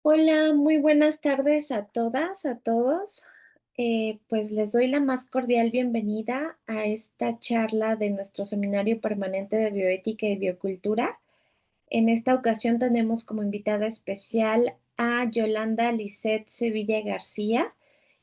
Hola, muy buenas tardes a todas, a todos. Pues les doy la más cordial bienvenida a esta charla de nuestro seminario permanente de bioética y biocultura. En esta ocasión tenemos como invitada especial a Yolanda Lisset Sevilla García.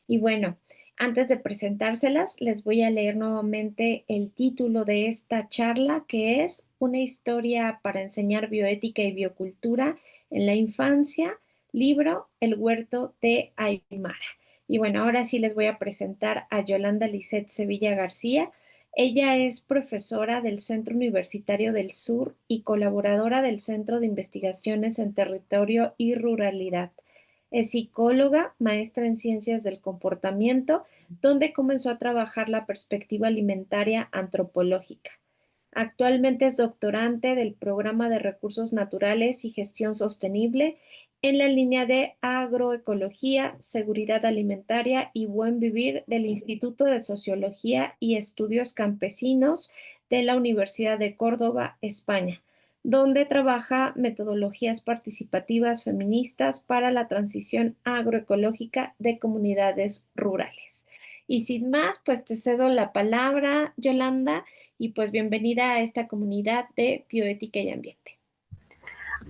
Y bueno, antes de presentárselas, les voy a leer nuevamente el título de esta charla, que es Una historia para enseñar bioética y biocultura en la infancia, libro El huerto de Aymara. Y bueno, ahora sí les voy a presentar a Yolanda Lisset Sevilla García. Ella es profesora del Centro Universitario del Sur y colaboradora del Centro de Investigaciones en Territorio y Ruralidad. Es psicóloga, maestra en ciencias del comportamiento, donde comenzó a trabajar la perspectiva alimentaria antropológica. Actualmente es doctorante del Programa de Recursos Naturales y Gestión Sostenible en la línea de Agroecología, Seguridad Alimentaria y Buen Vivir del Instituto de Sociología y Estudios Campesinos de la Universidad de Córdoba, España, donde trabaja metodologías participativas feministas para la transición agroecológica de comunidades rurales. Y sin más, pues te cedo la palabra, Yolanda, y pues bienvenida a esta comunidad de bioética y ambiente.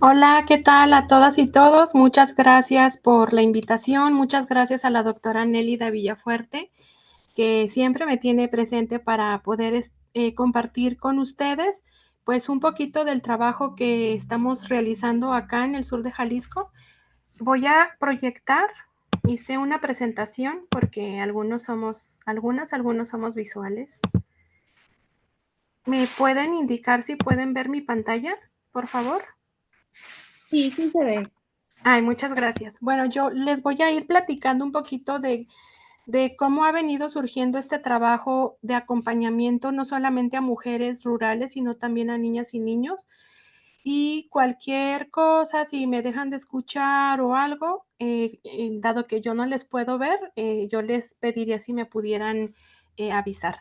Hola, ¿qué tal a todas y todos? Muchas gracias por la invitación. Muchas gracias a la doctora Nélida Villafuerte, que siempre me tiene presente para poder compartir con ustedes pues un poquito del trabajo que estamos realizando acá en el sur de Jalisco. Voy a proyectar, hice una presentación porque algunos somos visuales. ¿Me pueden indicar si pueden ver mi pantalla, por favor? Sí, sí se ve. Ay, muchas gracias. Bueno, yo les voy a ir platicando un poquito de cómo ha venido surgiendo este trabajo de acompañamiento, no solamente a mujeres rurales, sino también a niñas y niños. Y cualquier cosa, si me dejan de escuchar o algo, dado que yo no les puedo ver, yo les pediría si me pudieran avisar.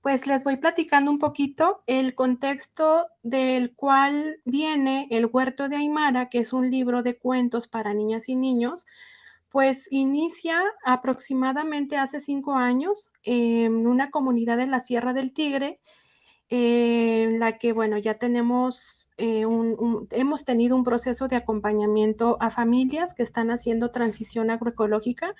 Pues les voy platicando un poquito el contexto del cual viene El huerto de Aymara, que es un libro de cuentos para niñas y niños. Pues inicia aproximadamente hace 5 años en una comunidad de la Sierra del Tigre, en la que, bueno, ya tenemos, hemos tenido un proceso de acompañamiento a familias que están haciendo transición agroecológica,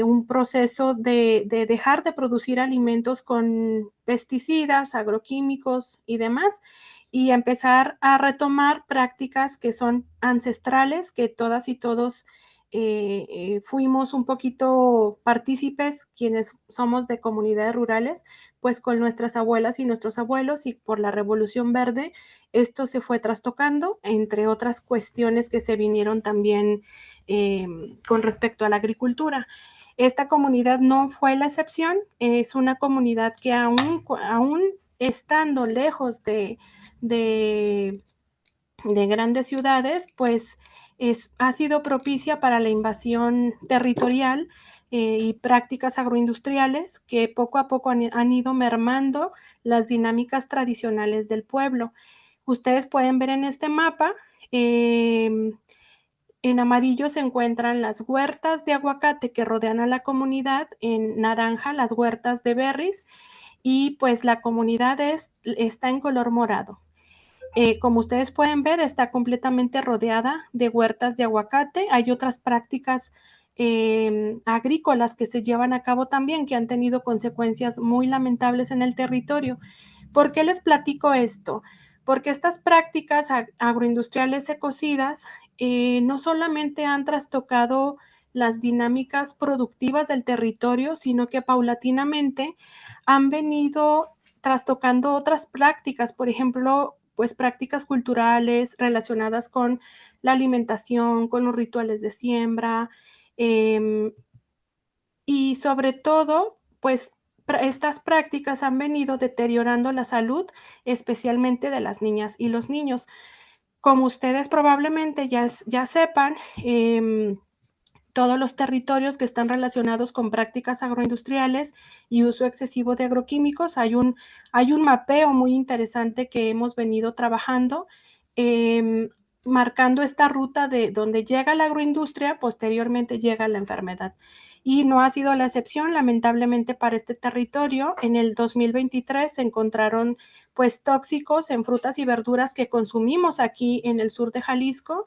un proceso de dejar de producir alimentos con pesticidas, agroquímicos y demás, y empezar a retomar prácticas que son ancestrales, que todas y todos fuimos un poquito partícipes, quienes somos de comunidades rurales, pues con nuestras abuelas y nuestros abuelos, y por la Revolución Verde esto se fue trastocando, entre otras cuestiones que se vinieron también con respecto a la agricultura. Esta comunidad no fue la excepción, es una comunidad que aún estando lejos de grandes ciudades, pues ha sido propicia para la invasión territorial y prácticas agroindustriales que poco a poco han ido mermando las dinámicas tradicionales del pueblo. Ustedes pueden ver en este mapa, en amarillo se encuentran las huertas de aguacate que rodean a la comunidad, en naranja las huertas de berries, y pues la comunidad está en color morado. Como ustedes pueden ver, está completamente rodeada de huertas de aguacate. Hay otras prácticas agrícolas que se llevan a cabo también, que han tenido consecuencias muy lamentables en el territorio. ¿Por qué les platico esto? Porque estas prácticas agroindustriales ecocidas no solamente han trastocado las dinámicas productivas del territorio, sino que paulatinamente han venido trastocando otras prácticas, por ejemplo, pues prácticas culturales relacionadas con la alimentación, con los rituales de siembra, y sobre todo, pues estas prácticas han venido deteriorando la salud, especialmente de las niñas y los niños. Como ustedes probablemente ya sepan, todos los territorios que están relacionados con prácticas agroindustriales y uso excesivo de agroquímicos, hay un mapeo muy interesante que hemos venido trabajando. marcando esta ruta de donde llega la agroindustria, posteriormente llega la enfermedad. Y no ha sido la excepción, lamentablemente, para este territorio. En el 2023 se encontraron pues tóxicos en frutas y verduras que consumimos aquí en el sur de Jalisco.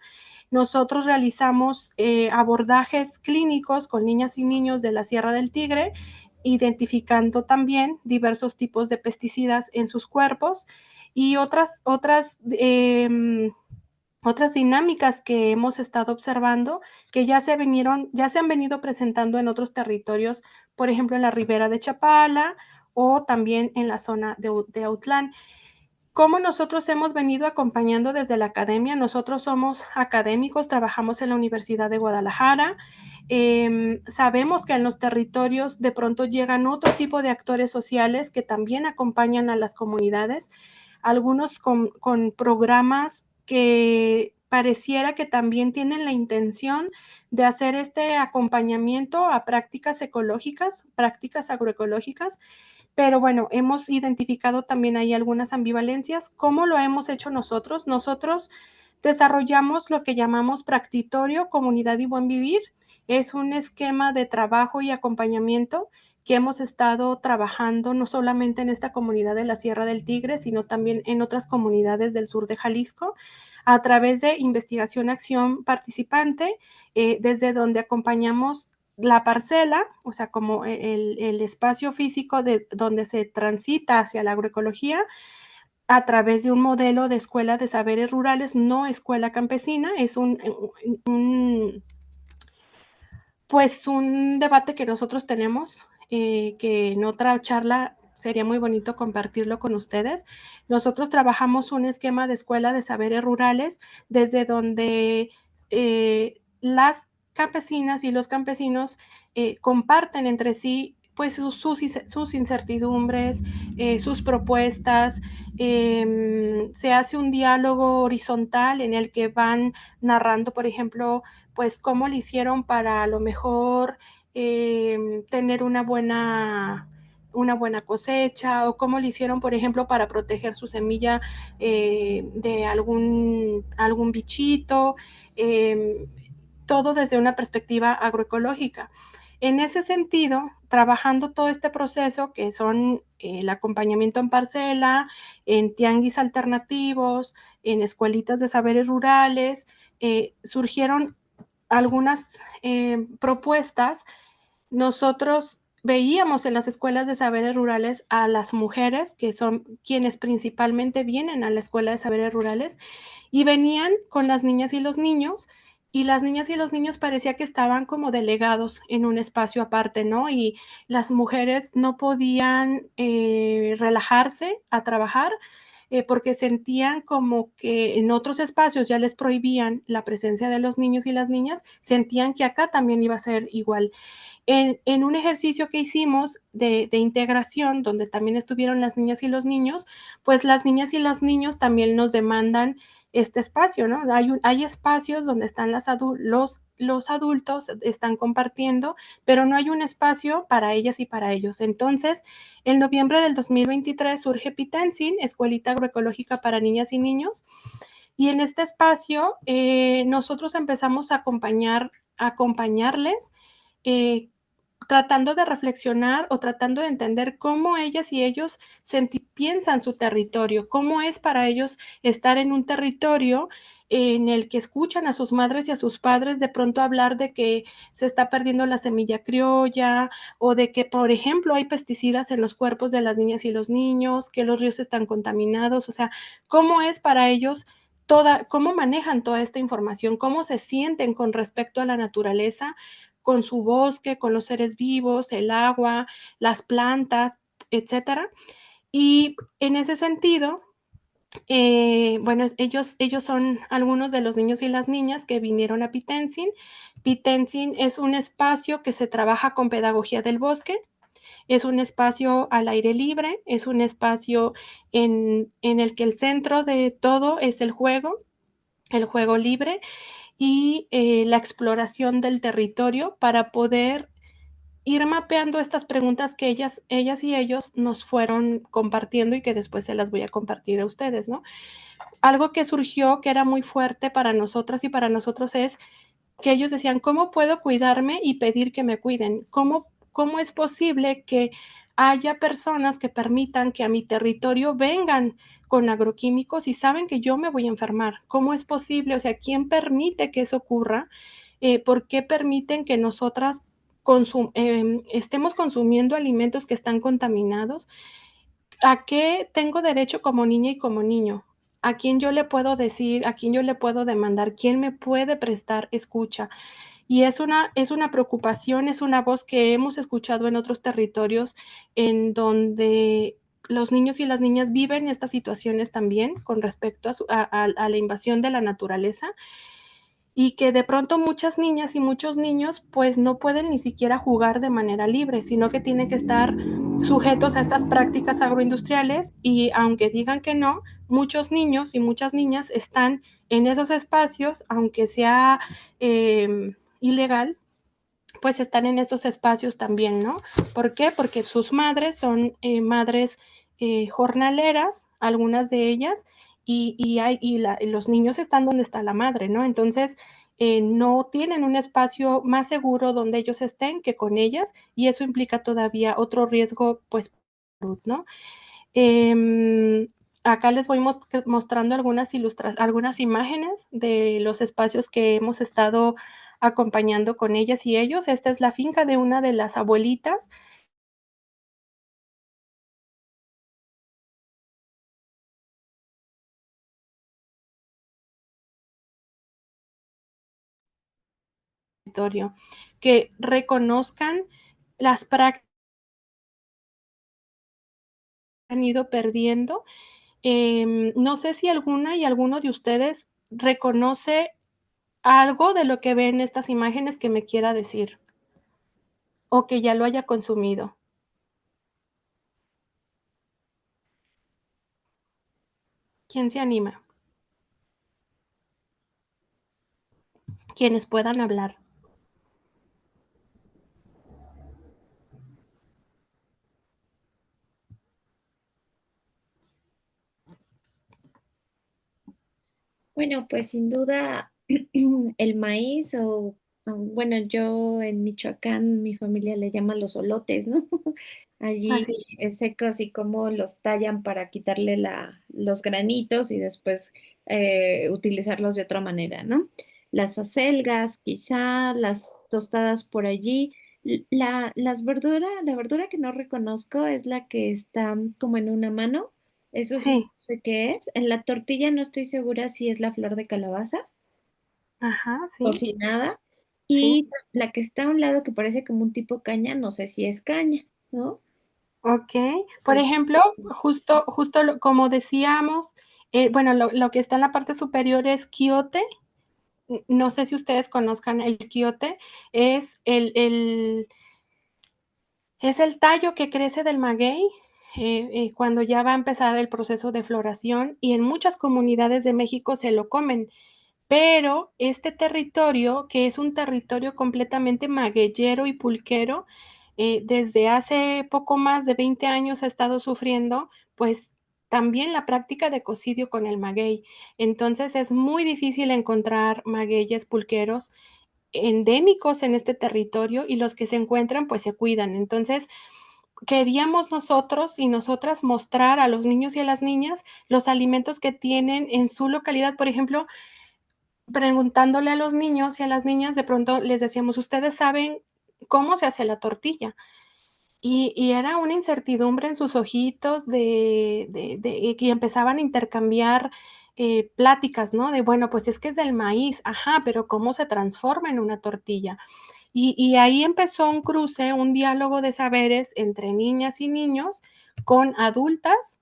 Nosotros realizamos abordajes clínicos con niñas y niños de la Sierra del Tigre, identificando también diversos tipos de pesticidas en sus cuerpos y otras dinámicas que hemos estado observando que ya se han venido presentando en otros territorios, por ejemplo en la ribera de Chapala o también en la zona de Autlán. ¿Cómo nosotros hemos venido acompañando desde la academia? Nosotros somos académicos, trabajamos en la Universidad de Guadalajara. Sabemos que en los territorios de pronto llegan otro tipo de actores sociales que también acompañan a las comunidades, algunos con programas que pareciera que también tienen la intención de hacer este acompañamiento a prácticas ecológicas, prácticas agroecológicas, pero bueno, hemos identificado también ahí algunas ambivalencias. ¿Cómo lo hemos hecho nosotros? Nosotros desarrollamos lo que llamamos Practitorio, Comunidad y Buen Vivir. Es un esquema de trabajo y acompañamiento que hemos estado trabajando no solamente en esta comunidad de la Sierra del Tigre, sino también en otras comunidades del sur de Jalisco, a través de investigación-acción participante, desde donde acompañamos la parcela, o sea, como el espacio físico de donde se transita hacia la agroecología, a través de un modelo de escuela de saberes rurales, no escuela campesina, es pues un debate que nosotros tenemos, que en otra charla sería muy bonito compartirlo con ustedes. Nosotros trabajamos un esquema de escuela de saberes rurales desde donde las campesinas y los campesinos comparten entre sí pues sus incertidumbres, sus propuestas, se hace un diálogo horizontal en el que van narrando, por ejemplo, pues cómo le hicieron para a lo mejor tener una buena cosecha o cómo le hicieron, por ejemplo, para proteger su semilla de algún bichito, todo desde una perspectiva agroecológica. En ese sentido, trabajando todo este proceso que son el acompañamiento en parcela, en tianguis alternativos, en escuelitas de saberes rurales, surgieron algunas propuestas. Nosotros veíamos en las escuelas de saberes rurales a las mujeres, que son quienes principalmente vienen a la escuela de saberes rurales, y venían con las niñas y los niños, y las niñas y los niños parecía que estaban como delegados en un espacio aparte, ¿no? Y las mujeres no podían relajarse a trabajar porque sentían como que en otros espacios ya les prohibían la presencia de los niños y las niñas, sentían que acá también iba a ser igual. En un ejercicio que hicimos de integración, donde también estuvieron las niñas y los niños, pues las niñas y los niños también nos demandan este espacio, ¿no? Hay espacios donde están los adultos, están compartiendo, pero no hay un espacio para ellas y para ellos. Entonces, en noviembre del 2023 surge Pitensin, Escuelita Agroecológica para Niñas y Niños, y en este espacio nosotros empezamos a acompañarles eh, tratando de reflexionar o tratando de entender cómo ellas y ellos piensan su territorio, cómo es para ellos estar en un territorio en el que escuchan a sus madres y a sus padres de pronto hablar de que se está perdiendo la semilla criolla o de que, por ejemplo, hay pesticidas en los cuerpos de las niñas y los niños, que los ríos están contaminados, o sea, cómo es para ellos cómo manejan toda esta información, cómo se sienten con respecto a la naturaleza, con su bosque, con los seres vivos, el agua, las plantas, etcétera. Y en ese sentido, bueno, ellos son algunos de los niños y las niñas que vinieron a Pitensin. Pitensin es un espacio que se trabaja con pedagogía del bosque, es un espacio al aire libre, es un espacio en el que el centro de todo es el juego libre y la exploración del territorio para poder ir mapeando estas preguntas que ellas y ellos nos fueron compartiendo y que después se las voy a compartir a ustedes, ¿no? Algo que surgió que era muy fuerte para nosotras y para nosotros es que ellos decían, ¿cómo puedo cuidarme y pedir que me cuiden? ¿Cómo es posible que haya personas que permitan que a mi territorio vengan con agroquímicos y saben que yo me voy a enfermar? ¿Cómo es posible? O sea, ¿quién permite que eso ocurra? ¿Por qué permiten que nosotras estemos consumiendo alimentos que están contaminados? ¿A qué tengo derecho como niña y como niño? ¿A quién yo le puedo decir? ¿A quién yo le puedo demandar? ¿Quién me puede prestar escucha? Y es una preocupación, es una voz que hemos escuchado en otros territorios en donde los niños y las niñas viven estas situaciones también con respecto a la invasión de la naturaleza y que de pronto muchas niñas y muchos niños pues no pueden ni siquiera jugar de manera libre, sino que tienen que estar sujetos a estas prácticas agroindustriales y aunque digan que no, muchos niños y muchas niñas están en esos espacios, aunque sea ilegal, pues están en estos espacios también, ¿no? ¿Por qué? Porque sus madres son madres jornaleras, algunas de ellas, y los niños están donde está la madre, ¿no? Entonces, no tienen un espacio más seguro donde ellos estén que con ellas, y eso implica todavía otro riesgo, pues, ¿no? Acá les voy mostrando algunas imágenes de los espacios que hemos estado acompañando con ellas y ellos. Esta es la finca de una de las abuelitas. Que reconozcan las prácticas que han ido perdiendo. No sé si alguna y alguno de ustedes reconoce algo de lo que ve en estas imágenes que me quiera decir o que ya lo haya consumido. ¿Quién se anima? Quienes puedan hablar. Bueno, pues sin duda el maíz bueno, yo en Michoacán, mi familia le llama los olotes, ¿no? Allí Así. secos y cómo los tallan para quitarle los granitos y después utilizarlos de otra manera, ¿no? Las acelgas, quizá, las tostadas por allí. La verdura que no reconozco es la que está como en una mano. Eso sí, Sí, no sé qué es. En la tortilla no estoy segura si es la flor de calabaza ajá, sí, cocinada. sí. Y la que está a un lado que parece como un tipo caña, no sé si es caña, ¿no? Okey. Por Es- ejemplo, justo como decíamos, bueno, lo que está en la parte superior es quiote. No sé si ustedes conozcan el quiote, es el tallo que crece del maguey, cuando ya va a empezar el proceso de floración, y en muchas comunidades de México se lo comen. Pero este territorio, que es un territorio completamente magueyero y pulquero, desde hace poco más de 20 años ha estado sufriendo, pues, también la práctica de ecocidio con el maguey. Entonces, es muy difícil encontrar magueyes pulqueros endémicos en este territorio y los que se encuentran, pues, se cuidan. Entonces, queríamos nosotros y nosotras mostrar a los niños y a las niñas los alimentos que tienen en su localidad. Por ejemplo, preguntándole a los niños y a las niñas, de pronto les decíamos: "¿Ustedes saben cómo se hace la tortilla?". Y era una incertidumbre en sus ojitos de que empezaban a intercambiar, pláticas, ¿no? De, bueno, pues es que es del maíz, ajá, pero ¿cómo se transforma en una tortilla? Y ahí empezó un cruce, un diálogo de saberes entre niñas y niños con adultas,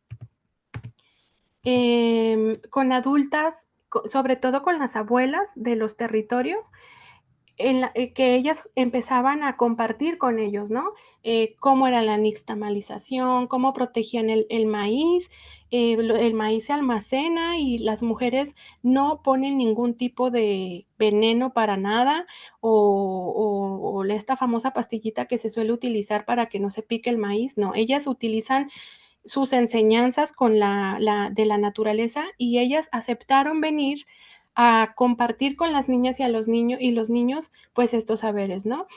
sobre todo con las abuelas de los territorios, que ellas empezaban a compartir con ellos, ¿no? Cómo era la nixtamalización, cómo protegían el maíz, el maíz se almacena y las mujeres no ponen ningún tipo de veneno para nada o esta famosa pastillita que se suele utilizar para que no se pique el maíz, no, ellas utilizan sus enseñanzas con de la naturaleza y ellas aceptaron venir a compartir con las niñas y a los niños y los niños pues estos saberes, ¿no?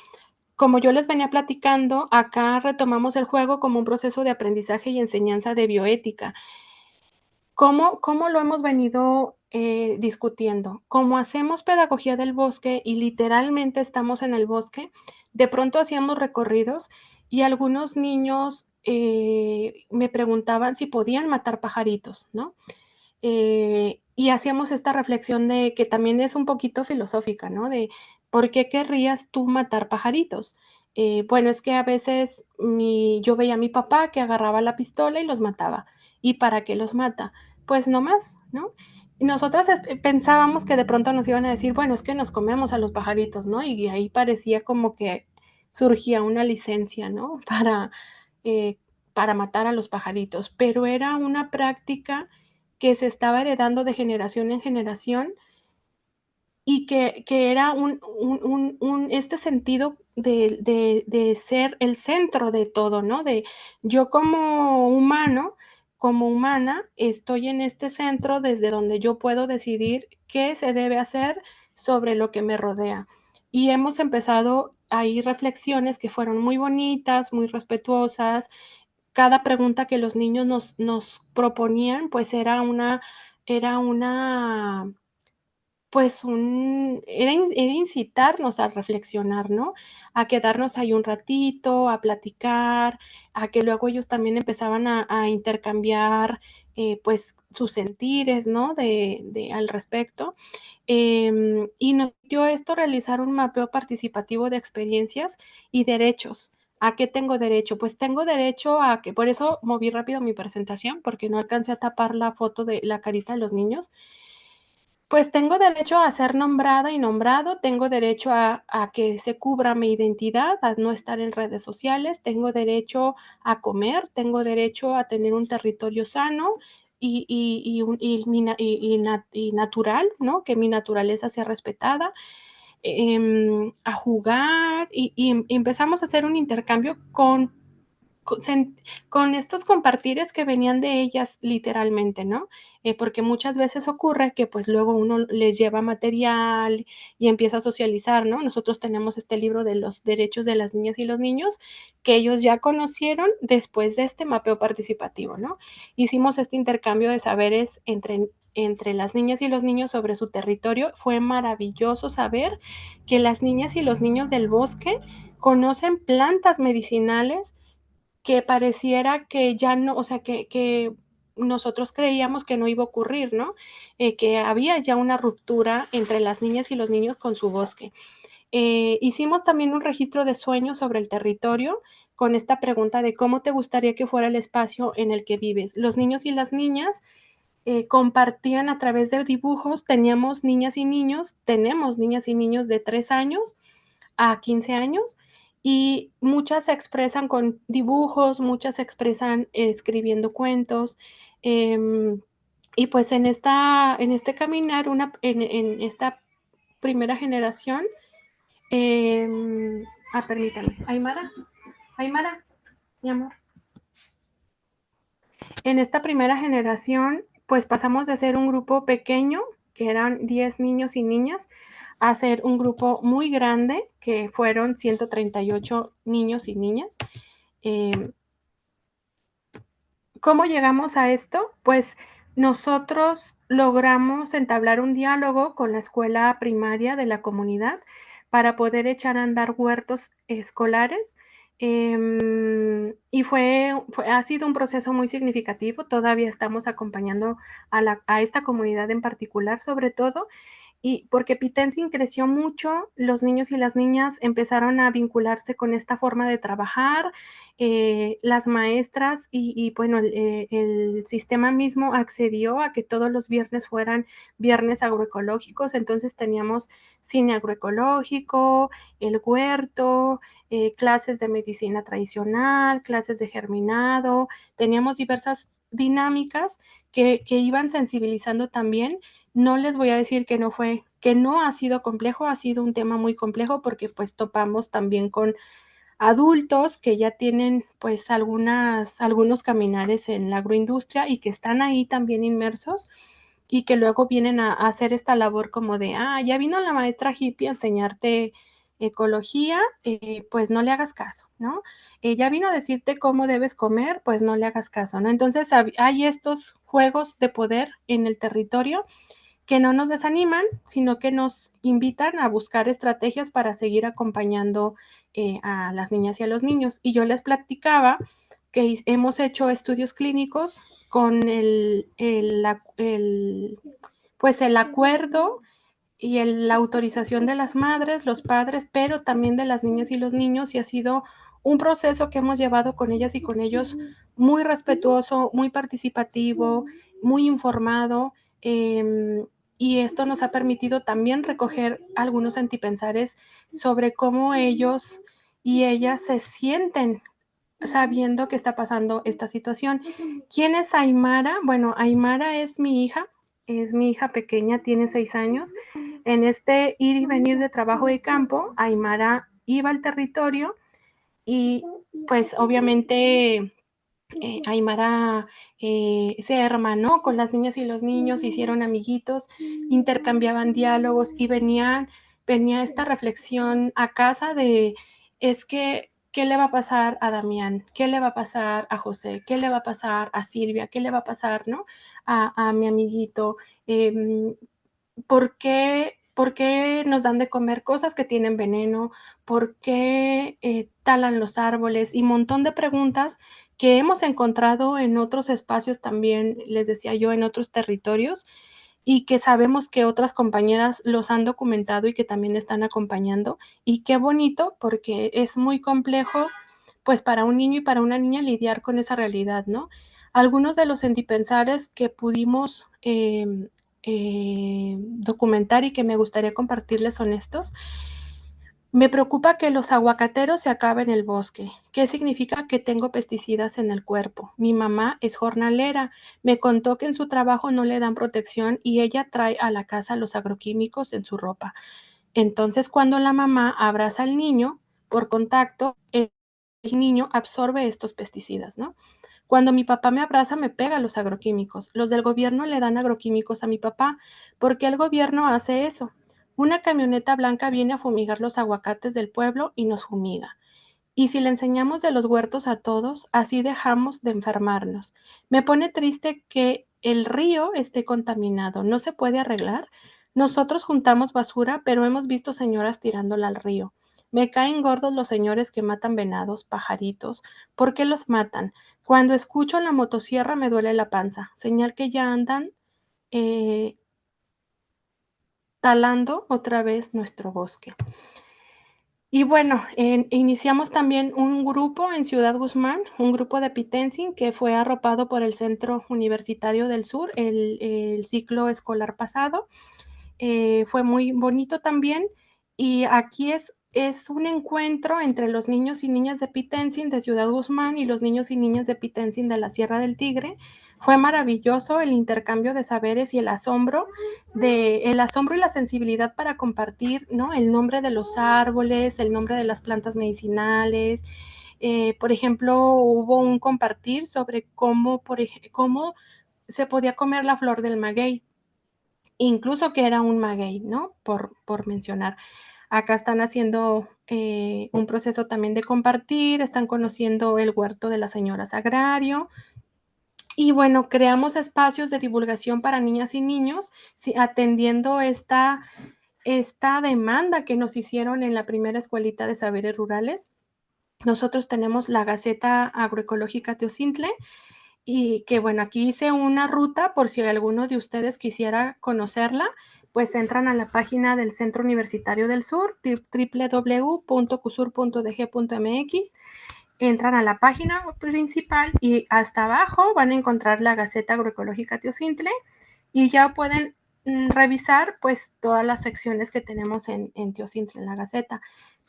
Como yo les venía platicando, acá retomamos el juego como un proceso de aprendizaje y enseñanza de bioética. ¿Cómo lo hemos venido, discutiendo? Como hacemos pedagogía del bosque y literalmente estamos en el bosque, de pronto hacíamos recorridos y algunos niños, me preguntaban si podían matar pajaritos, ¿no? Y hacíamos esta reflexión de que también es un poquito filosófica, ¿no? De, ¿por qué querrías tú matar pajaritos? Bueno, es que a veces yo veía a mi papá que agarraba la pistola y los mataba. ¿Y para qué los mata? Pues no más, ¿no? Y nosotras pensábamos que de pronto nos iban a decir, bueno, es que nos comemos a los pajaritos, ¿no? Y ahí parecía como que surgía una licencia, ¿no? Eh, para matar a los pajaritos, pero era una práctica que se estaba heredando de generación en generación y que era este sentido de ser el centro de todo, ¿no? De yo como humano, como humana, estoy en este centro desde donde yo puedo decidir qué se debe hacer sobre lo que me rodea. Y hemos empezado ahí reflexiones que fueron muy bonitas, muy respetuosas. Cada pregunta que los niños nos proponían, pues era una pues era incitarnos a reflexionar, ¿no? A quedarnos ahí un ratito, a platicar, a que luego ellos también empezaban a intercambiar, pues, sus sentires, ¿no? Al respecto. Y nos dio esto realizar un mapeo participativo de experiencias y derechos. ¿A qué tengo derecho? Pues tengo derecho a que, por eso moví rápido mi presentación, porque no alcancé a tapar la foto de la carita de los niños. Pues tengo derecho a ser nombrada y nombrado, tengo derecho a que se cubra mi identidad, a no estar en redes sociales, tengo derecho a comer, tengo derecho a tener un territorio sano y natural, ¿no? Que mi naturaleza sea respetada, a jugar y empezamos a hacer un intercambio con, con estos compartires que venían de ellas literalmente, ¿no? Porque muchas veces ocurre que pues luego uno les lleva material y empieza a socializar, ¿no? Nosotros tenemos este libro de los derechos de las niñas y los niños que ellos ya conocieron después de este mapeo participativo, ¿no? Hicimos este intercambio de saberes entre las niñas y los niños sobre su territorio. Fue maravilloso saber que las niñas y los niños del bosque conocen plantas medicinales que pareciera que ya no, o sea, que nosotros creíamos que no iba a ocurrir, ¿no? Que había ya una ruptura entre las niñas y los niños con su bosque. Hicimos también un registro de sueños sobre el territorio con esta pregunta de cómo te gustaría que fuera el espacio en el que vives. Los niños y las niñas compartían a través de dibujos, tenemos niñas y niños de 3 años a 15 años y muchas se expresan con dibujos, muchas se expresan escribiendo cuentos. Y pues en este caminar, en esta primera generación, permítame, Aymara, mi amor. En esta primera generación, pues pasamos de ser un grupo pequeño, que eran 10 niños y niñas, a ser un grupo muy grande, que fueron 138 niños y niñas. Eh, ¿Cómo llegamos a esto? Pues nosotros logramos entablar un diálogo con la escuela primaria de la comunidad para poder echar a andar huertos escolares. Y ha sido un proceso muy significativo. Todavía estamos acompañando a esta comunidad en particular, sobre todo, y porque Pitensing creció mucho, los niños y las niñas empezaron a vincularse con esta forma de trabajar, las maestras bueno, el sistema mismo accedió a que todos los viernes fueran viernes agroecológicos, entonces teníamos cine agroecológico, el huerto, clases de medicina tradicional, clases de germinado, teníamos diversas dinámicas que iban sensibilizando también. No les voy a decir que no ha sido complejo, ha sido un tema muy complejo porque pues topamos también con adultos que ya tienen pues algunos caminares en la agroindustria y que están ahí también inmersos y que luego vienen a hacer esta labor como de, ya vino la maestra hippie a enseñarte ecología, pues no le hagas caso, ¿no? Ya vino a decirte cómo debes comer, pues no le hagas caso, ¿no? Entonces hay estos juegos de poder en el territorio que no nos desaniman, sino que nos invitan a buscar estrategias para seguir acompañando a las niñas y a los niños. Y yo les platicaba que hemos hecho estudios clínicos con pues el acuerdo y la autorización de las madres, los padres, pero también de las niñas y los niños, y ha sido un proceso que hemos llevado con ellas y con ellos muy respetuoso, muy participativo, muy informado, y esto nos ha permitido también recoger algunos antipensares sobre cómo ellos y ellas se sienten sabiendo que está pasando esta situación. ¿Quién es Aymara? Bueno, Aymara es mi hija pequeña, tiene 6 años. En este ir y venir de trabajo de campo, Aymara iba al territorio y pues obviamente Aymara se hermanó con las niñas y los niños, hicieron amiguitos, intercambiaban diálogos y venía esta reflexión a casa de, es que, ¿qué le va a pasar a Damián? ¿Qué le va a pasar a José? ¿Qué le va a pasar a Silvia? ¿Qué le va a pasar, no? A mi amiguito. Eh, ¿Por qué nos dan de comer cosas que tienen veneno? ¿Por qué talan los árboles? Y un montón de preguntas que hemos encontrado en otros espacios también, les decía yo, en otros territorios, y que sabemos que otras compañeras los han documentado y que también están acompañando. Y qué bonito, porque es muy complejo, pues para un niño y para una niña lidiar con esa realidad, ¿no? Algunos de los antipensares que pudimos documentar y que me gustaría compartirles son estos. Me preocupa que los aguacateros se acaben el bosque. ¿Qué significa que tengo pesticidas en el cuerpo? Mi mamá es jornalera. Me contó que en su trabajo no le dan protección y ella trae a la casa los agroquímicos en su ropa. Entonces, cuando la mamá abraza al niño por contacto, el niño absorbe estos pesticidas, ¿no? Cuando mi papá me abraza, me pega los agroquímicos. Los del gobierno le dan agroquímicos a mi papá. ¿Por qué el gobierno hace eso? Una camioneta blanca viene a fumigar los aguacates del pueblo y nos fumiga. Y si le enseñamos de los huertos a todos, así dejamos de enfermarnos. Me pone triste que el río esté contaminado. ¿No se puede arreglar? Nosotros juntamos basura, pero hemos visto señoras tirándola al río. Me caen gordos los señores que matan venados, pajaritos. ¿Por qué los matan? Cuando escucho la motosierra me duele la panza, señal que ya andan eh, talando otra vez nuestro bosque. Y bueno, iniciamos también un grupo en Ciudad Guzmán, un grupo de Pitensing que fue arropado por el Centro Universitario del Sur el ciclo escolar pasado. Fue muy bonito también y aquí es un encuentro entre los niños y niñas de Pitensing de Ciudad Guzmán y los niños y niñas de Pitensing de la Sierra del Tigre. Fue maravilloso el intercambio de saberes y el asombro y la sensibilidad para compartir, ¿no? El nombre de los árboles, el nombre de las plantas medicinales. Por ejemplo, hubo un compartir sobre cómo se podía comer la flor del maguey, incluso que era un maguey, ¿no? Por mencionar. Acá están haciendo un proceso también de compartir, están conociendo el huerto de la señora Sagrario. Y bueno, creamos espacios de divulgación para niñas y niños, sí, atendiendo esta demanda que nos hicieron en la primera escuelita de saberes rurales. Nosotros tenemos la Gaceta Agroecológica Teocintle, y que bueno, aquí hice una ruta por si alguno de ustedes quisiera conocerla, pues entran a la página del Centro Universitario del Sur, www.cusur.dg.mx, entran a la página principal y hasta abajo van a encontrar la Gaceta Agroecológica Teocintle y ya pueden revisar pues todas las secciones que tenemos en Teocintle en la Gaceta.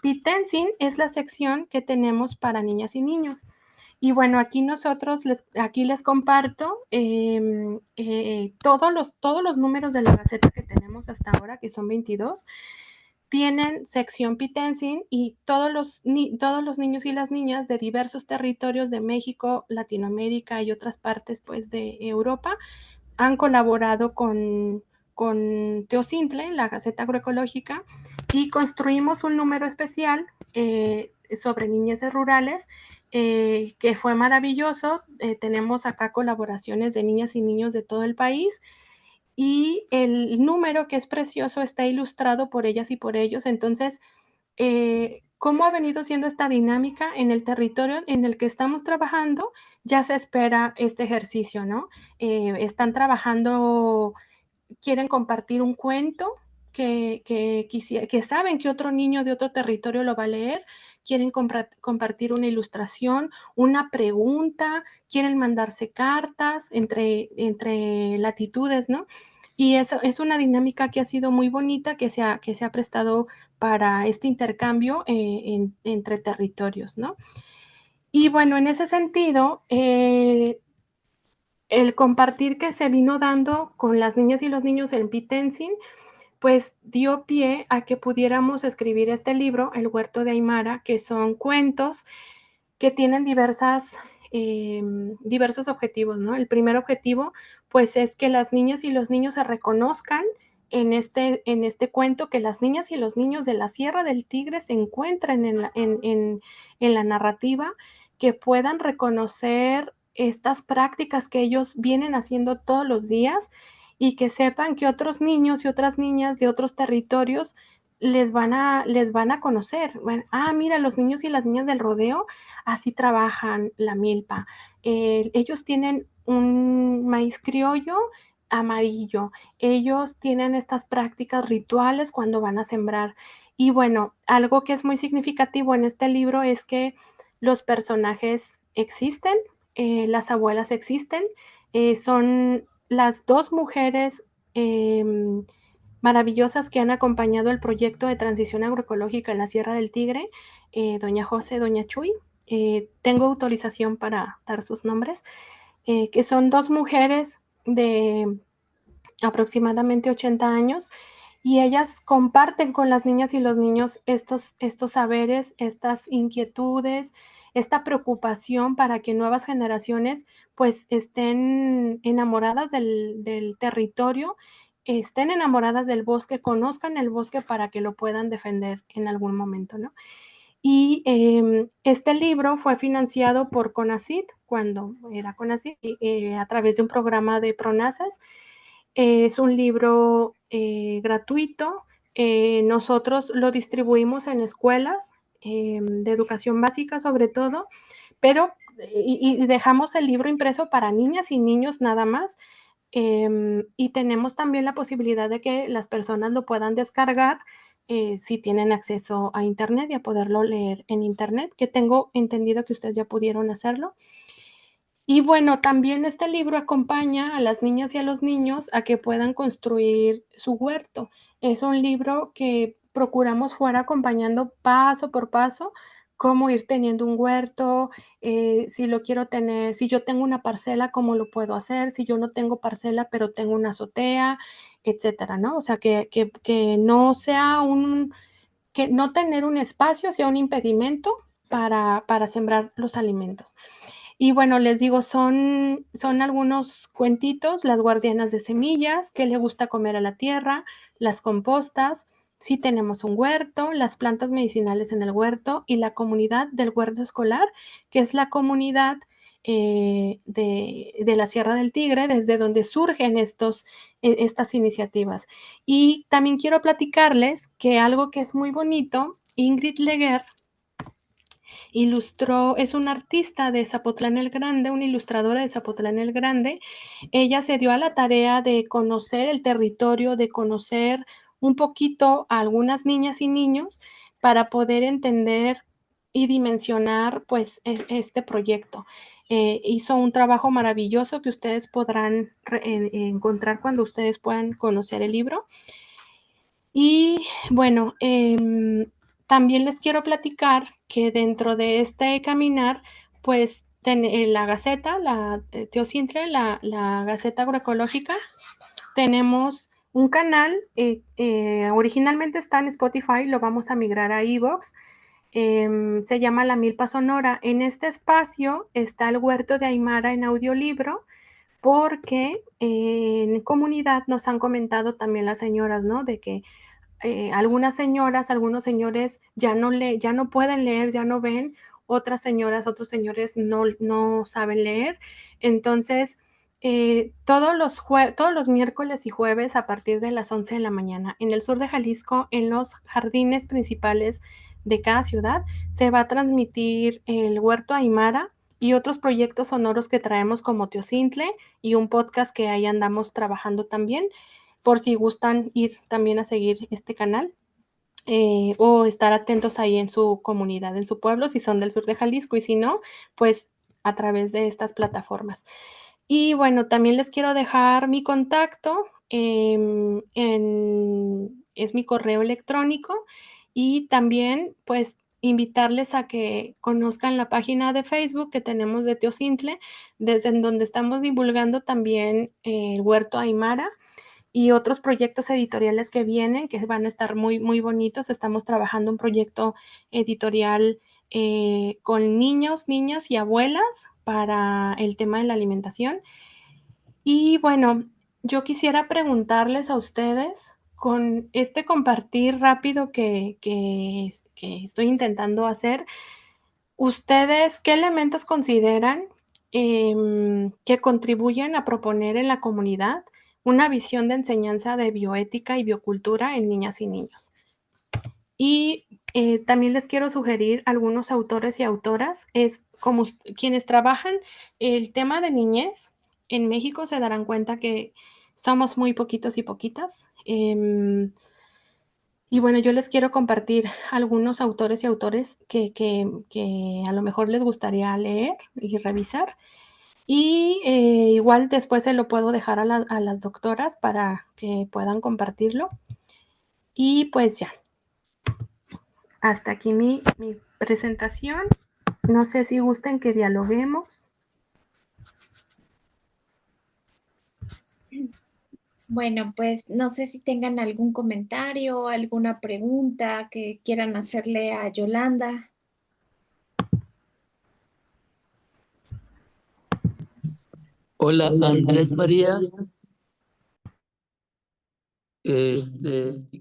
Pitensing es la sección que tenemos para niñas y niños. Y bueno, aquí les comparto todos los números de la Gaceta que tenemos hasta ahora, que son 22, tienen sección Pitenzin y todos los niños y las niñas de diversos territorios de México, Latinoamérica y otras partes pues, de Europa han colaborado con Teocintle, la Gaceta Agroecológica, y construimos un número especial sobre niñeces rurales que fue maravilloso. Tenemos acá colaboraciones de niñas y niños de todo el país y el número, que es precioso, está ilustrado por ellas y por ellos. Entonces, ¿cómo ha venido siendo esta dinámica en el territorio en el que estamos trabajando? Ya se espera este ejercicio, ¿no? Están trabajando, quieren compartir un cuento que saben que otro niño de otro territorio lo va a leer, quieren compartir una ilustración, una pregunta, quieren mandarse cartas entre latitudes, ¿no? Y eso es una dinámica que ha sido muy bonita, que se ha prestado para este intercambio entre territorios, ¿no? Y bueno, en ese sentido, el compartir que se vino dando con las niñas y los niños en Pitenzin, pues dio pie a que pudiéramos escribir este libro, El Huerto de Aymara, que son cuentos que tienen diversos objetivos, ¿no? El primer objetivo, pues, es que las niñas y los niños se reconozcan en este cuento, que las niñas y los niños de la Sierra del Tigre se encuentren en la narrativa, que puedan reconocer estas prácticas que ellos vienen haciendo todos los días y que sepan que otros niños y otras niñas de otros territorios les van a conocer. Bueno, mira, los niños y las niñas del rodeo así trabajan la milpa. Ellos tienen un maíz criollo amarillo. Ellos tienen estas prácticas rituales cuando van a sembrar. Y bueno, algo que es muy significativo en este libro es que los personajes existen, las abuelas existen, son las dos mujeres eh, maravillosas que han acompañado el proyecto de transición agroecológica en la Sierra del Tigre, doña José, doña Chuy. Tengo autorización para dar sus nombres, que son dos mujeres de aproximadamente 80 años y ellas comparten con las niñas y los niños estos saberes, estas inquietudes, esta preocupación para que nuevas generaciones pues estén enamoradas del territorio, estén enamoradas del bosque, conozcan el bosque para que lo puedan defender en algún momento, ¿no? Y este libro fue financiado por CONACYT, cuando era CONACYT, a través de un programa de PRONACES. Es un libro gratuito. Nosotros lo distribuimos en escuelas de educación básica sobre todo, pero y dejamos el libro impreso para niñas y niños nada más. Y tenemos también la posibilidad de que las personas lo puedan descargar si tienen acceso a Internet y a poderlo leer en Internet, que tengo entendido que ustedes ya pudieron hacerlo. Y bueno, también este libro acompaña a las niñas y a los niños a que puedan construir su huerto. Es un libro que procuramos fuera acompañando paso por paso cómo ir teniendo un huerto, si lo quiero tener, si yo tengo una parcela, cómo lo puedo hacer, si yo no tengo parcela, pero tengo una azotea, etcétera, ¿no? O sea, que no sea que no tener un espacio sea un impedimento para sembrar los alimentos. Y bueno, les digo, son algunos cuentitos: las guardianas de semillas, qué le gusta comer a la tierra, las compostas, si tenemos un huerto, las plantas medicinales en el huerto y la comunidad del huerto escolar, que es la comunidad de la Sierra del Tigre, desde donde surgen estas iniciativas. Y también quiero platicarles que algo que es muy bonito, Ingrid Leguer ilustró, es una artista de Zapotlán el Grande, una ilustradora de Zapotlán el Grande. Ella se dio a la tarea de conocer el territorio, de conocer un poquito a algunas niñas y niños para poder entender y dimensionar pues este proyecto. Hizo un trabajo maravilloso que ustedes podrán encontrar cuando ustedes puedan conocer el libro. Y bueno, también les quiero platicar que dentro de este caminar, pues la Gaceta, la Teocintle, la Gaceta Agroecológica. Tenemos un canal, originalmente está en Spotify, lo vamos a migrar a iVoox. Se llama La Milpa Sonora. En este espacio está el Huerto de Aymara en audiolibro, porque en comunidad nos han comentado también las señoras, ¿no? De que algunas señoras, algunos señores ya no pueden leer, ya no ven, otras señoras, otros señores no saben leer. Entonces, todos los miércoles y jueves a partir de las 11 de la mañana, en el sur de Jalisco, en los jardines principales de cada ciudad, se va a transmitir el Huerto Aymara y otros proyectos sonoros que traemos como Teocintle y un podcast que ahí andamos trabajando también, por si gustan ir también a seguir este canal, o estar atentos ahí en su comunidad, en su pueblo, si son del sur de Jalisco, y si no, pues a través de estas plataformas. Y bueno, también les quiero dejar mi contacto, es mi correo electrónico, y también pues invitarles a que conozcan la página de Facebook que tenemos de Teocintle, desde en donde estamos divulgando también el Huerto Aymara y otros proyectos editoriales que vienen, que van a estar muy, muy bonitos. Estamos trabajando un proyecto editorial con niños, niñas y abuelas para el tema de la alimentación. Y bueno, yo quisiera preguntarles a ustedes, con este compartir rápido que estoy intentando hacer, ¿ustedes qué elementos consideran que contribuyen a proponer en la comunidad una visión de enseñanza de bioética y biocultura en niñas y niños? Y también les quiero sugerir algunos autores y autoras, es como quienes trabajan el tema de niñez en México se darán cuenta que somos muy poquitos y poquitas. Y bueno, yo les quiero compartir algunos autores y autores que a lo mejor les gustaría leer y revisar. Y igual después se lo puedo dejar a las doctoras para que puedan compartirlo. Y pues ya, hasta aquí mi presentación. No sé si gusten que dialoguemos. Bueno, pues no sé si tengan algún comentario, alguna pregunta que quieran hacerle a Yolanda. Hola, Andrés María.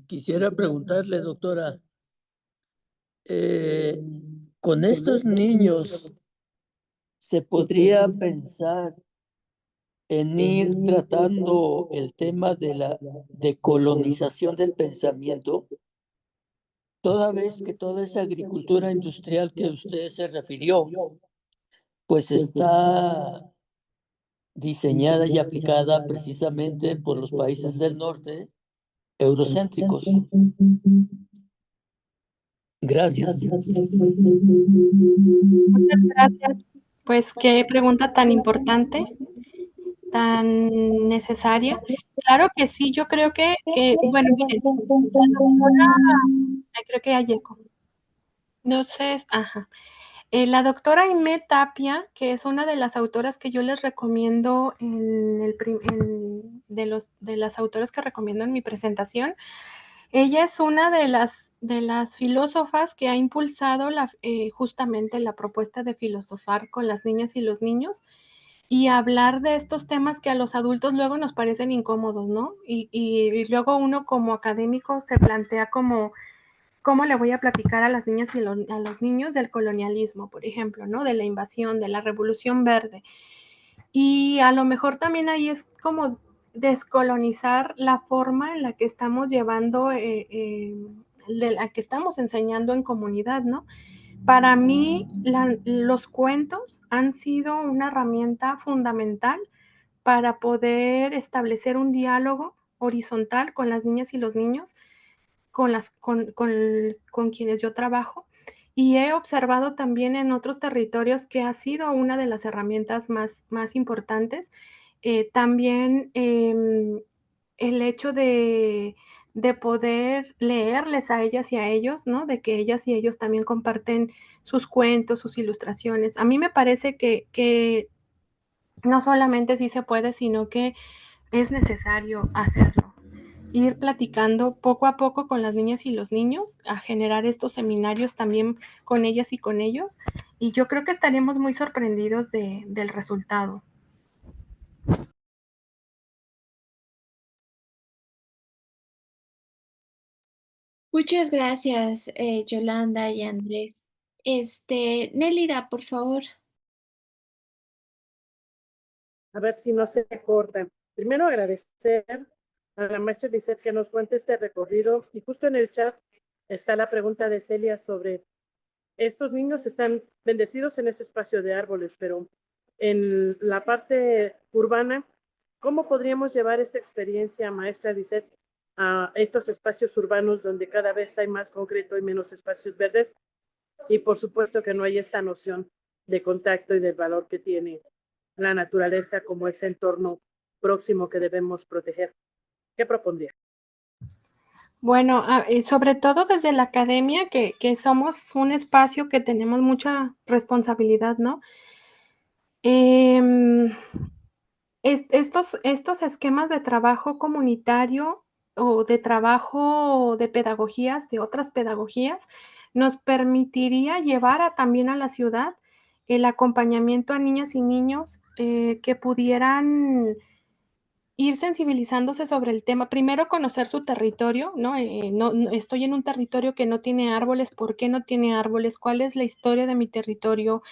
Quisiera preguntarle, doctora, eh, con estos niños, ¿se podría pensar en ir tratando el tema de la decolonización del pensamiento? Toda vez que toda esa agricultura industrial que usted se refirió, pues está diseñada y aplicada precisamente por los países del norte eurocéntricos. Gracias. Muchas gracias. Pues qué pregunta tan importante, tan necesaria. Claro que sí, yo creo bueno, miren, la doctora, creo que ya llegó. No sé, ajá. La doctora Aimé Tapia, que es una de las autoras que yo les recomiendo de las autoras que recomiendo en mi presentación, ella es una de las filósofas que ha impulsado justamente la propuesta de filosofar con las niñas y los niños y hablar de estos temas que a los adultos luego nos parecen incómodos, ¿no? Y luego uno como académico se plantea como ¿cómo le voy a platicar a las niñas y a los niños del colonialismo, por ejemplo, ¿no? De la invasión, de la revolución verde? Y a lo mejor también ahí es como descolonizar la forma en la que estamos llevando, de la que estamos enseñando en comunidad, ¿no? Para mí, los cuentos han sido una herramienta fundamental para poder establecer un diálogo horizontal con las niñas y los niños con quienes yo trabajo, y he observado también en otros territorios que ha sido una de las herramientas más importantes. También el hecho de poder leerles a ellas y a ellos, ¿no? De que ellas y ellos también comparten sus cuentos, sus ilustraciones. A mí me parece que no solamente sí se puede, sino que es necesario hacerlo. Ir platicando poco a poco con las niñas y los niños, a generar estos seminarios también con ellas y con ellos. Y yo creo que estaremos muy sorprendidos del resultado. Muchas gracias, Yolanda y Andrés. Nélida, por favor. A ver si no se corta. Primero agradecer a la maestra Lisette que nos cuente este recorrido y justo en el chat está la pregunta de Celia sobre estos niños están bendecidos en ese espacio de árboles, pero en la parte urbana, ¿cómo podríamos llevar esta experiencia, maestra Lisette, a estos espacios urbanos donde cada vez hay más concreto y menos espacios verdes? Y por supuesto que no hay esta noción de contacto y del valor que tiene la naturaleza como ese entorno próximo que debemos proteger. ¿Qué propondría? Bueno, sobre todo desde la academia, que somos un espacio que tenemos mucha responsabilidad, ¿no? Em, estos esquemas de trabajo comunitario o de trabajo de pedagogías, de otras pedagogías, nos permitiría llevar también a la ciudad el acompañamiento a niñas y niños que pudieran ir sensibilizándose sobre el tema. Primero, conocer su territorio, ¿no? Estoy en un territorio que no tiene árboles. ¿Por qué no tiene árboles? ¿Cuál es la historia de mi territorio?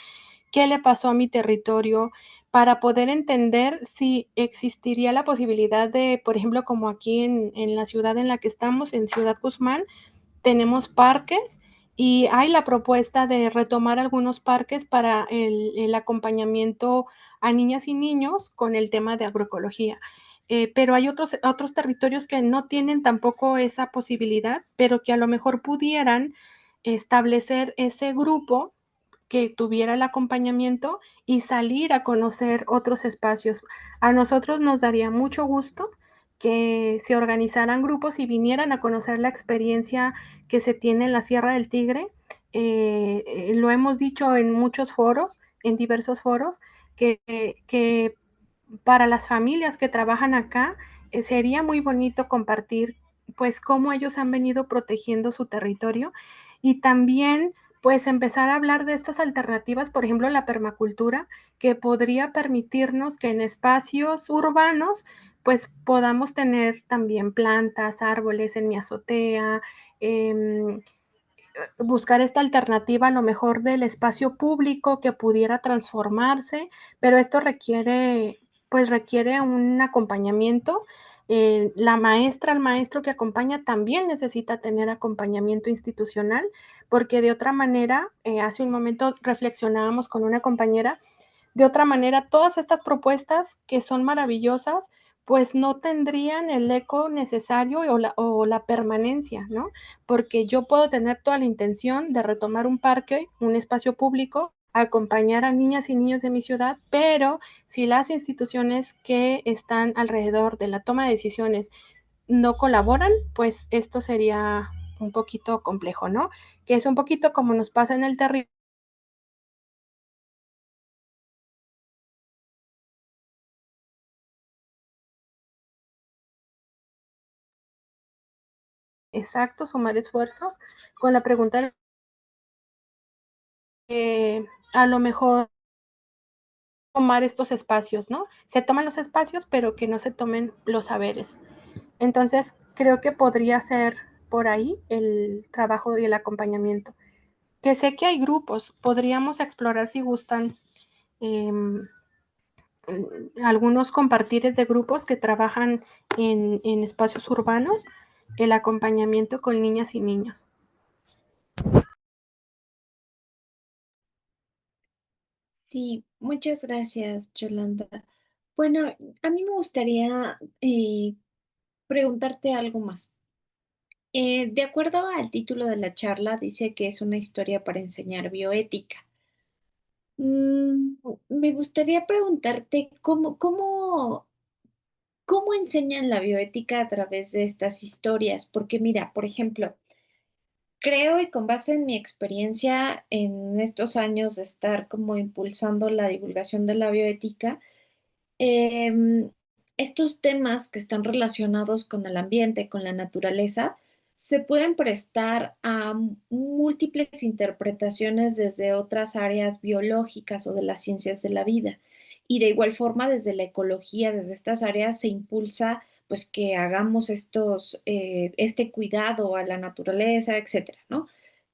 ¿Qué le pasó a mi territorio? Para poder entender si existiría la posibilidad de, por ejemplo, como aquí en la ciudad en la que estamos, en Ciudad Guzmán, tenemos parques y hay la propuesta de retomar algunos parques para el acompañamiento a niñas y niños con el tema de agroecología. Pero hay otros territorios que no tienen tampoco esa posibilidad, pero que a lo mejor pudieran establecer ese grupo que tuviera el acompañamiento y salir a conocer otros espacios. A nosotros nos daría mucho gusto que se organizaran grupos y vinieran a conocer la experiencia que se tiene en la Sierra del Tigre. Lo hemos dicho en muchos foros, en diversos foros, que para las familias que trabajan acá sería muy bonito compartir pues cómo ellos han venido protegiendo su territorio y también pues empezar a hablar de estas alternativas, por ejemplo, la permacultura, que podría permitirnos que en espacios urbanos pues podamos tener también plantas, árboles en mi azotea, eh, buscar esta alternativa a lo mejor del espacio público que pudiera transformarse, pero esto requiere un acompañamiento. La maestra, el maestro que acompaña también necesita tener acompañamiento institucional, porque de otra manera, hace un momento reflexionábamos con una compañera, de otra manera, todas estas propuestas que son maravillosas, pues no tendrían el eco necesario o la permanencia, ¿no? Porque yo puedo tener toda la intención de retomar un parque, un espacio público, acompañar a niñas y niños de mi ciudad, pero si las instituciones que están alrededor de la toma de decisiones no colaboran, pues esto sería un poquito complejo, ¿no? Que es un poquito como nos pasa en el territorio. Exacto, sumar esfuerzos con la pregunta a lo mejor tomar estos espacios, ¿no? Se toman los espacios, pero que no se tomen los saberes. Entonces, creo que podría ser por ahí el trabajo y el acompañamiento. Que sé que hay grupos, podríamos explorar si gustan eh, algunos compartires de grupos que trabajan en espacios urbanos, el acompañamiento con niñas y niños. Sí, muchas gracias, Yolanda. Bueno, a mí me gustaría preguntarte algo más. De acuerdo al título de la charla, dice que es una historia para enseñar bioética. Mm, Me gustaría preguntarte cómo ¿cómo enseñan la bioética a través de estas historias? Porque mira, por ejemplo, creo y con base en mi experiencia en estos años de estar como impulsando la divulgación de la bioética, em, estos temas que están relacionados con el ambiente, con la naturaleza, se pueden prestar a múltiples interpretaciones desde otras áreas biológicas o de las ciencias de la vida. Y de igual forma, desde la ecología, desde estas áreas, se impulsa pues que hagamos este cuidado a la naturaleza, etcétera, ¿no?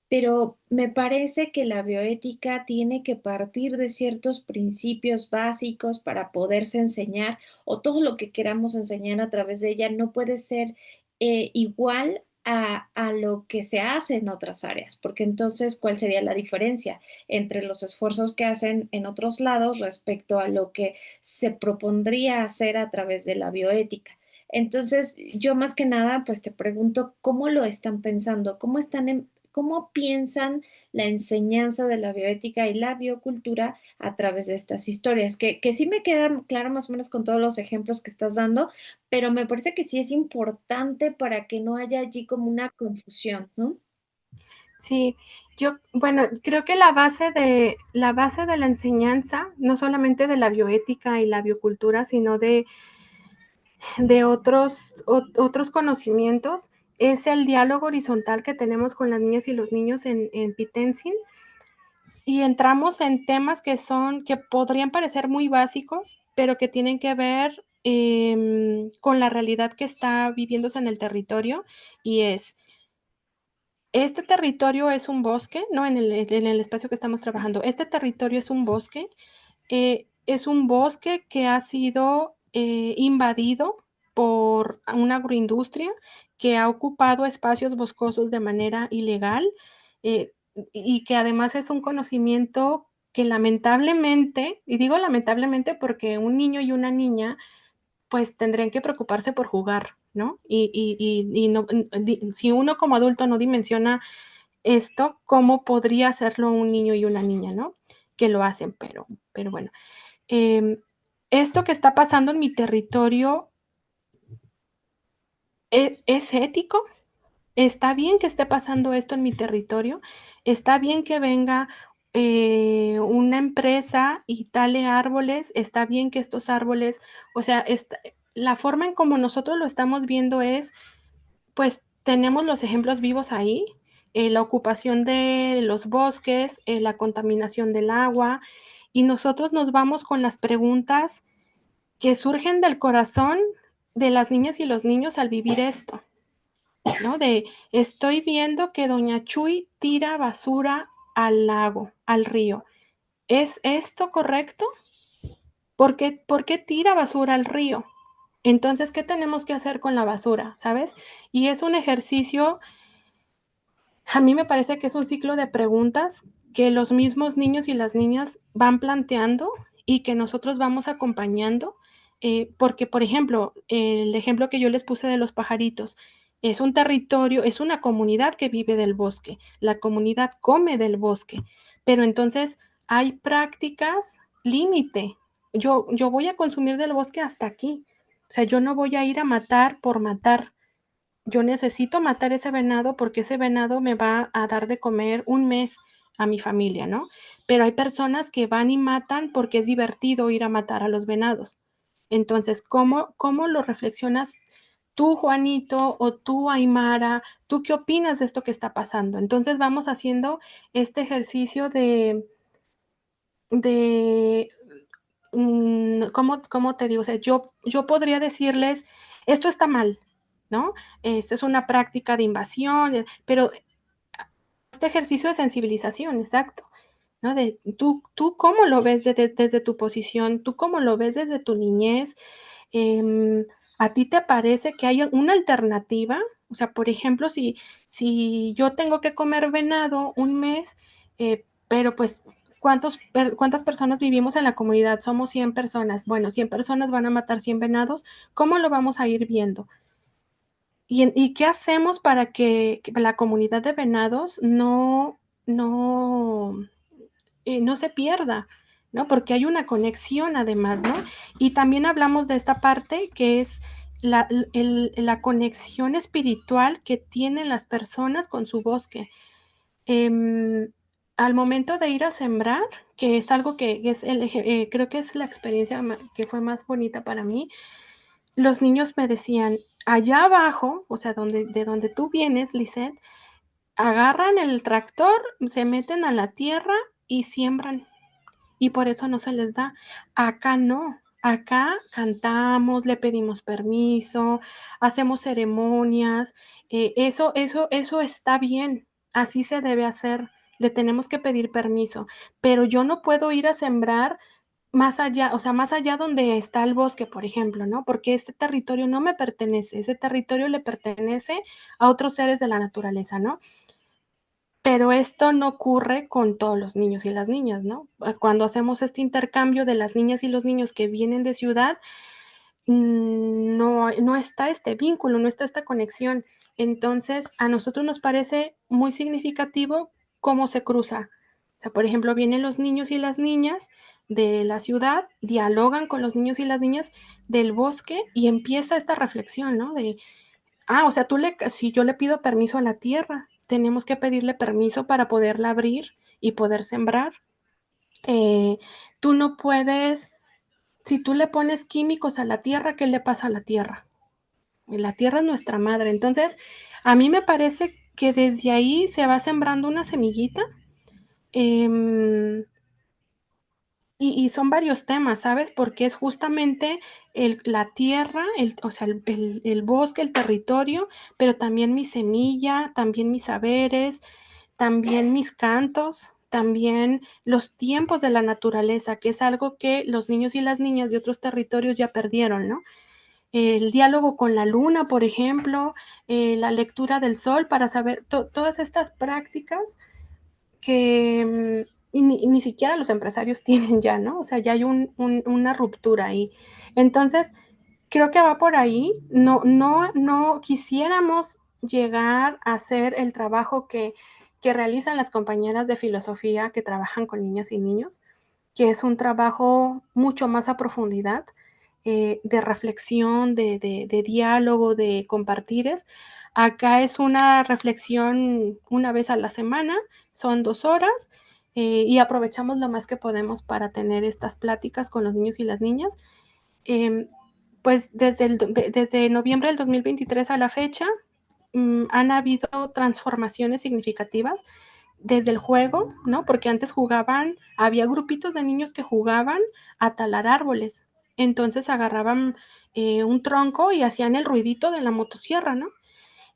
Pero me parece que la bioética tiene que partir de ciertos principios básicos para poderse enseñar, o todo lo que queramos enseñar a través de ella no puede ser igual a lo que se hace en otras áreas, porque entonces, ¿cuál sería la diferencia entre los esfuerzos que hacen en otros lados respecto a lo que se propondría hacer a través de la bioética? Entonces, yo más que nada, pues te pregunto, ¿cómo lo están pensando? ¿Cómo piensan la enseñanza de la bioética y la biocultura a través de estas historias? Que sí me queda claro más o menos con todos los ejemplos que estás dando, pero me parece que sí es importante para que no haya allí como una confusión, ¿no? Sí, bueno, creo que la base de la enseñanza, no solamente de la bioética y la biocultura, sino de otros conocimientos, es el diálogo horizontal que tenemos con las niñas y los niños en Pitenzin, y entramos en temas que podrían parecer muy básicos, pero que tienen que ver con la realidad que está viviéndose en el territorio, y este territorio es un bosque, ¿no? En el espacio que estamos trabajando, este territorio es un bosque que ha sido invadido por una agroindustria que ha ocupado espacios boscosos de manera ilegal, eh, y que además es un conocimiento que lamentablemente, y digo lamentablemente porque un niño y una niña pues tendrían que preocuparse por jugar, ¿no? Y no, si uno como adulto no dimensiona esto, ¿cómo podría hacerlo un niño y una niña, ¿no? Que lo hacen, pero bueno. Eh, Esto que está pasando en mi territorio es ético. Está bien que esté pasando esto en mi territorio. Está bien que venga una empresa y tale árboles. Está bien que estos árboles, o sea, la forma en como nosotros lo estamos viendo es, pues tenemos los ejemplos vivos ahí, la ocupación de los bosques, la contaminación del agua, y nosotros nos vamos con las preguntas que surgen del corazón de las niñas y los niños al vivir esto, ¿no? Estoy viendo que doña Chuy tira basura al lago, al río. ¿Es esto correcto? ¿Por qué tira basura al río? Entonces, ¿qué tenemos que hacer con la basura? ¿Sabes? Y es un ejercicio, a mí me parece que es un ciclo de preguntas que los mismos niños y las niñas van planteando y que nosotros vamos acompañando, porque, por ejemplo, el ejemplo que yo les puse de los pajaritos, es un territorio, es una comunidad que vive del bosque, la comunidad come del bosque, pero entonces hay prácticas límite. Yo voy a consumir del bosque hasta aquí, o sea, yo no voy a ir a matar por matar. Yo necesito matar ese venado porque ese venado me va a dar de comer un mes a mi familia, ¿no? Pero hay personas que van y matan porque es divertido ir a matar a los venados. Entonces, ¿cómo lo reflexionas tú, Juanito, o tú, Aymara? ¿Tú qué opinas de esto que está pasando? Entonces, vamos haciendo este ejercicio de ¿cómo te digo? O sea, yo podría decirles, esto está mal, ¿no? Esta es una práctica de invasión, pero este ejercicio de sensibilización, exacto, ¿no? Tú cómo lo ves desde tu posición, tú cómo lo ves desde tu niñez. Em, ¿A ti te parece que hay una alternativa? O sea, por ejemplo, si yo tengo que comer venado un mes, pero pues, ¿cuántas personas vivimos en la comunidad? Somos 100 personas. Bueno, 100 personas van a matar 100 venados. ¿Cómo lo vamos a ir viendo? ¿Y qué hacemos para que la comunidad de venados no se pierda? ¿no? Porque hay una conexión además, ¿no? Y también hablamos de esta parte que es la conexión espiritual que tienen las personas con su bosque. Al momento de ir a sembrar, que es algo que es creo que es la experiencia que fue más bonita para mí, los niños me decían, allá abajo, o sea, de donde tú vienes, Lisette, agarran el tractor, se meten a la tierra y siembran y por eso no se les da. Acá no, acá cantamos, le pedimos permiso, hacemos ceremonias, eso está bien, así se debe hacer, le tenemos que pedir permiso, pero yo no puedo ir a sembrar más allá, o sea, más allá donde está el bosque, por ejemplo, ¿no? Porque este territorio no me pertenece, ese territorio le pertenece a otros seres de la naturaleza, ¿no? Pero esto no ocurre con todos los niños y las niñas, ¿no? Cuando hacemos este intercambio de las niñas y los niños que vienen de ciudad, no está este vínculo, no está esta conexión. Entonces, a nosotros nos parece muy significativo cómo se cruza. O sea, por ejemplo, vienen los niños y las niñas de la ciudad, dialogan con los niños y las niñas del bosque y empieza esta reflexión, ¿no? O sea, si yo le pido permiso a la tierra, tenemos que pedirle permiso para poderla abrir y poder sembrar. Eh, tú no puedes, si tú le pones químicos a la tierra, ¿qué le pasa a la tierra? La tierra es nuestra madre. Entonces, a mí me parece que desde ahí se va sembrando una semillita. em, y son varios temas, ¿sabes? Porque es justamente la tierra, o sea, el bosque, el territorio, pero también mi semilla, también mis saberes, también mis cantos, también los tiempos de la naturaleza, que es algo que los niños y las niñas de otros territorios ya perdieron, ¿no? El diálogo con la luna, por ejemplo, la lectura del sol para saber todas estas prácticas que ni siquiera los empresarios tienen ya, ¿no? O sea, ya hay una ruptura ahí. Entonces, creo que va por ahí. No quisiéramos llegar a hacer el trabajo que realizan las compañeras de filosofía que trabajan con niñas y niños, que es un trabajo mucho más a profundidad, de reflexión, de diálogo, de compartires. Acá es una reflexión una vez a la semana, son 2 horas, y aprovechamos lo más que podemos para tener estas pláticas con los niños y las niñas. Eh, pues desde noviembre del 2023 a la fecha, han habido transformaciones significativas desde el juego, ¿no? Porque antes había grupitos de niños que jugaban a talar árboles. Entonces agarraban un tronco y hacían el ruidito de la motosierra, ¿no?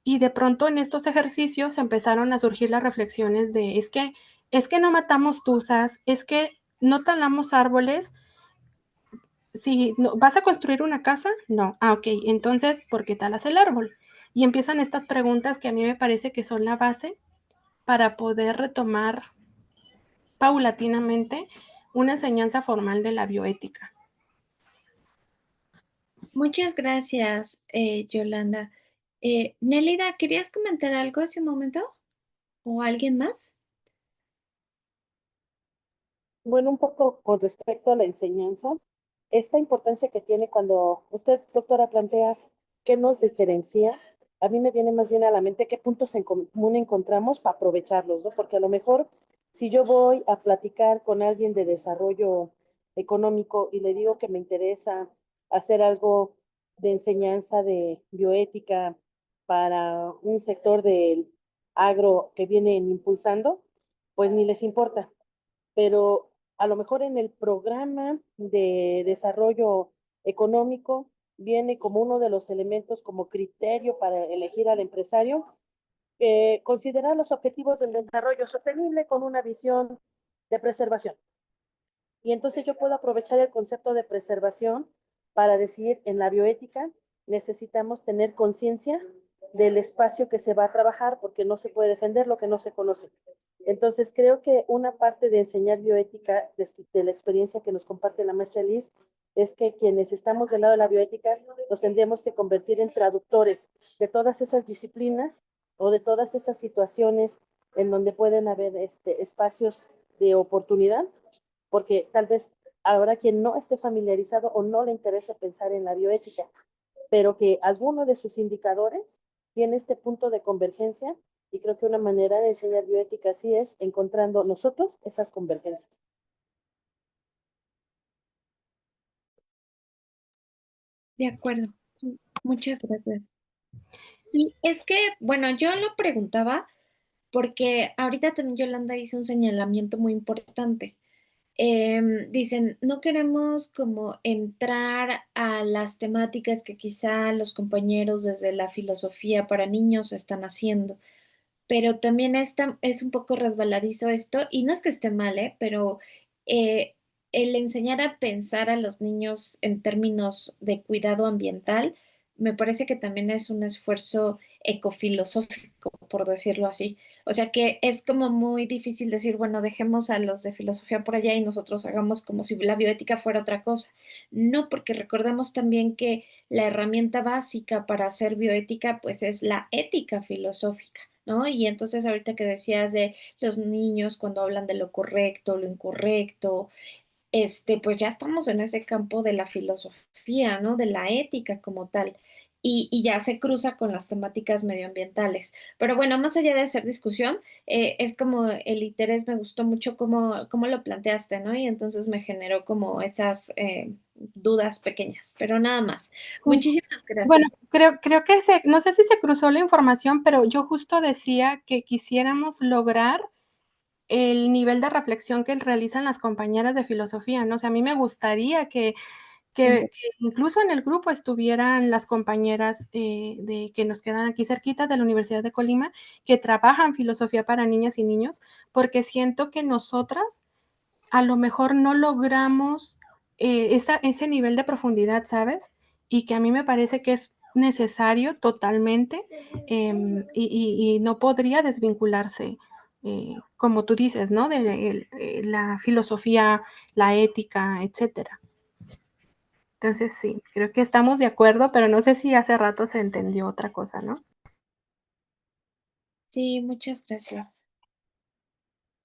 Y de pronto en estos ejercicios empezaron a surgir las reflexiones de, es que no matamos tuzas, es que no talamos árboles. Si no, ¿vas a construir una casa? No. Ok, entonces, ¿por qué talas el árbol? Y empiezan estas preguntas que a mí me parece que son la base para poder retomar paulatinamente una enseñanza formal de la bioética. Muchas gracias, Yolanda. Nélida, ¿querías comentar algo hace un momento? ¿O alguien más? Bueno, un poco con respecto a la enseñanza, esta importancia que tiene cuando usted, doctora, plantea qué nos diferencia, a mí me viene más bien a la mente qué puntos en común encontramos para aprovecharlos, ¿no? Porque a lo mejor si yo voy a platicar con alguien de desarrollo económico y le digo que me interesa hacer algo de enseñanza de bioética para un sector del agro que vienen impulsando, pues ni les importa, pero a lo mejor en el programa de desarrollo económico viene como uno de los elementos como criterio para elegir al empresario, considerar los objetivos del desarrollo sostenible con una visión de preservación. Y entonces yo puedo aprovechar el concepto de preservación para decir, en la bioética necesitamos tener conciencia del espacio que se va a trabajar porque no se puede defender lo que no se conoce. Entonces creo que una parte de enseñar bioética, de la experiencia que nos comparte la maestra Liz, es que quienes estamos del lado de la bioética nos tendríamos que convertir en traductores de todas esas disciplinas o de todas esas situaciones en donde pueden haber espacios de oportunidad porque tal vez habrá quien no esté familiarizado o no le interese pensar en la bioética, pero que alguno de sus indicadores tiene este punto de convergencia, y creo que una manera de enseñar bioética así es encontrando nosotros esas convergencias. De acuerdo. Sí, muchas gracias. Sí, es que, bueno, yo lo preguntaba porque ahorita también Yolanda hizo un señalamiento muy importante. Dicen, no queremos como entrar a las temáticas que quizá los compañeros desde la filosofía para niños están haciendo, pero también es un poco resbaladizo esto, y no es que esté mal, ¿eh? Pero eh, el enseñar a pensar a los niños en términos de cuidado ambiental, me parece que también es un esfuerzo ecofilosófico, por decirlo así. O sea que es como muy difícil decir, bueno, dejemos a los de filosofía por allá y nosotros hagamos como si la bioética fuera otra cosa. No, porque recordemos también que la herramienta básica para hacer bioética, pues es la ética filosófica, ¿no? Y entonces ahorita que decías de los niños cuando hablan de lo correcto, lo incorrecto, pues ya estamos en ese campo de la filosofía, ¿no? De la ética como tal. Y ya se cruza con las temáticas medioambientales. Pero bueno, más allá de hacer discusión, es como el interés, me gustó mucho cómo lo planteaste, ¿no? Y entonces me generó como esas dudas pequeñas, pero nada más. Sí. Muchísimas Bueno, gracias. creo que no sé si se cruzó la información, pero yo justo decía que quisiéramos lograr el nivel de reflexión que realizan las compañeras de filosofía, ¿no? O sea, a mí me gustaría que incluso en el grupo estuvieran las compañeras que nos quedan aquí cerquita de la Universidad de Colima, que trabajan filosofía para niñas y niños, porque siento que nosotras a lo mejor no logramos ese nivel de profundidad, ¿sabes? Y que a mí me parece que es necesario totalmente, y no podría desvincularse, como tú dices, ¿no? De la filosofía, la ética, etcétera. Entonces sí, creo que estamos de acuerdo, pero no sé si hace rato se entendió otra cosa, ¿no? Sí, muchas gracias.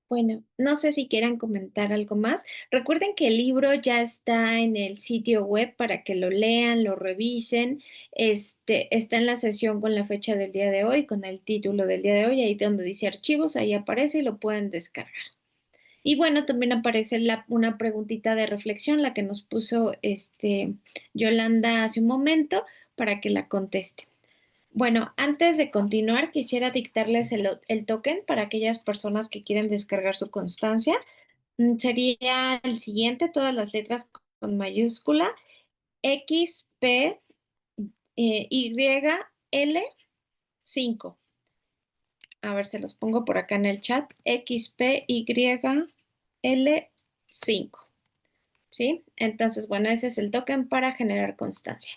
Bueno, no sé si quieran comentar algo más. Recuerden que el libro ya está en el sitio web para que lo lean, lo revisen. Está en la sesión con la fecha del día de hoy, con el título del día de hoy, ahí donde dice archivos, ahí aparece y lo pueden descargar. Y bueno, también aparece una preguntita de reflexión, la que nos puso Yolanda hace un momento, para que la contesten. Bueno, antes de continuar, quisiera dictarles el token para aquellas personas que quieren descargar su constancia. Sería el siguiente, todas las letras con mayúscula, X, P, Y, L, 5. A ver, se los pongo por acá en el chat. X, P, Y, L, 5. ¿Sí? Entonces, bueno, ese es el token para generar constancia.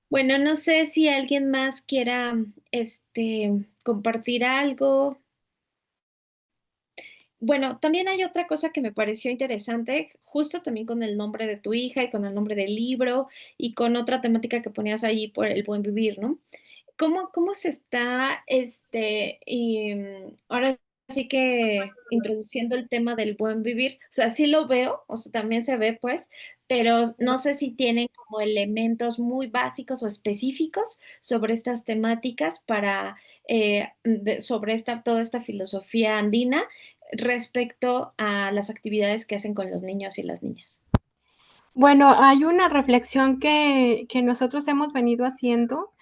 Bueno, no sé si alguien más quiera compartir algo. Bueno, también hay otra cosa que me pareció interesante, justo también con el nombre de tu hija y con el nombre del libro y con otra temática que ponías ahí por el buen vivir, ¿no? ¿Cómo se está, ahora sí que introduciendo el tema del buen vivir? O sea, sí lo veo, o sea, también se ve, pues, pero no sé si tienen como elementos muy básicos o específicos sobre estas temáticas sobre toda esta filosofía andina respecto a las actividades que hacen con los niños y las niñas. Bueno, hay una reflexión que nosotros hemos venido haciendo.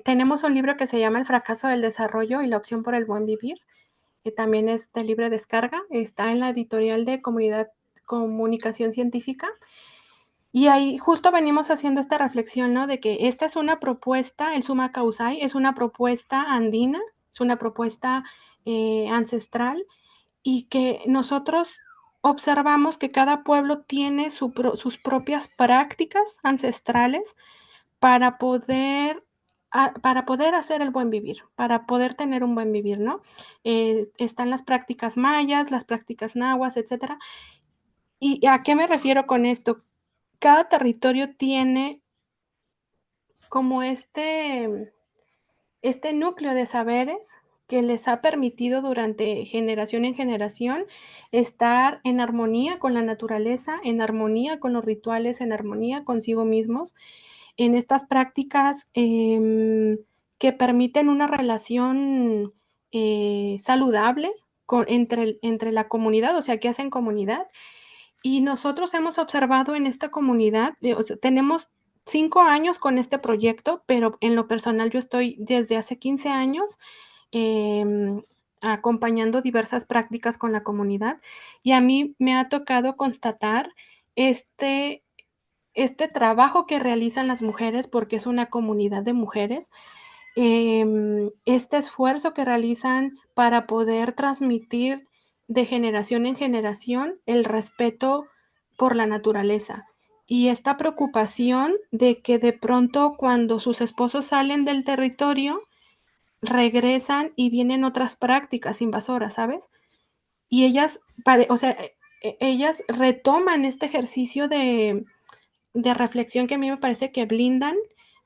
Tenemos un libro que se llama El fracaso del desarrollo y la opción por el buen vivir, que también es de libre descarga, está en la editorial de Comunicación Científica. Y ahí justo venimos haciendo esta reflexión, ¿no? De que esta es una propuesta, el Summa Causai es una propuesta andina, es una propuesta ancestral, y que nosotros observamos que cada pueblo tiene sus propias prácticas ancestrales para poder hacer el buen vivir, para poder tener un buen vivir, ¿no? Están las prácticas mayas, las prácticas nahuas, etcétera. ¿Y a qué me refiero con esto? Cada territorio tiene como este núcleo de saberes que les ha permitido durante generación en generación estar en armonía con la naturaleza, en armonía con los rituales, en armonía consigo mismos, en estas prácticas que permiten una relación saludable entre la comunidad, o sea, que hacen comunidad. Y nosotros hemos observado en esta comunidad, o sea, tenemos 5 años con este proyecto, pero en lo personal yo estoy desde hace 15 años acompañando diversas prácticas con la comunidad y a mí me ha tocado constatar este trabajo que realizan las mujeres, porque es una comunidad de mujeres, este esfuerzo que realizan para poder transmitir de generación en generación el respeto por la naturaleza y esta preocupación de que de pronto cuando sus esposos salen del territorio, regresan y vienen otras prácticas invasoras, ¿sabes? Y ellas, o sea, ellas retoman este ejercicio de reflexión que a mí me parece que blindan,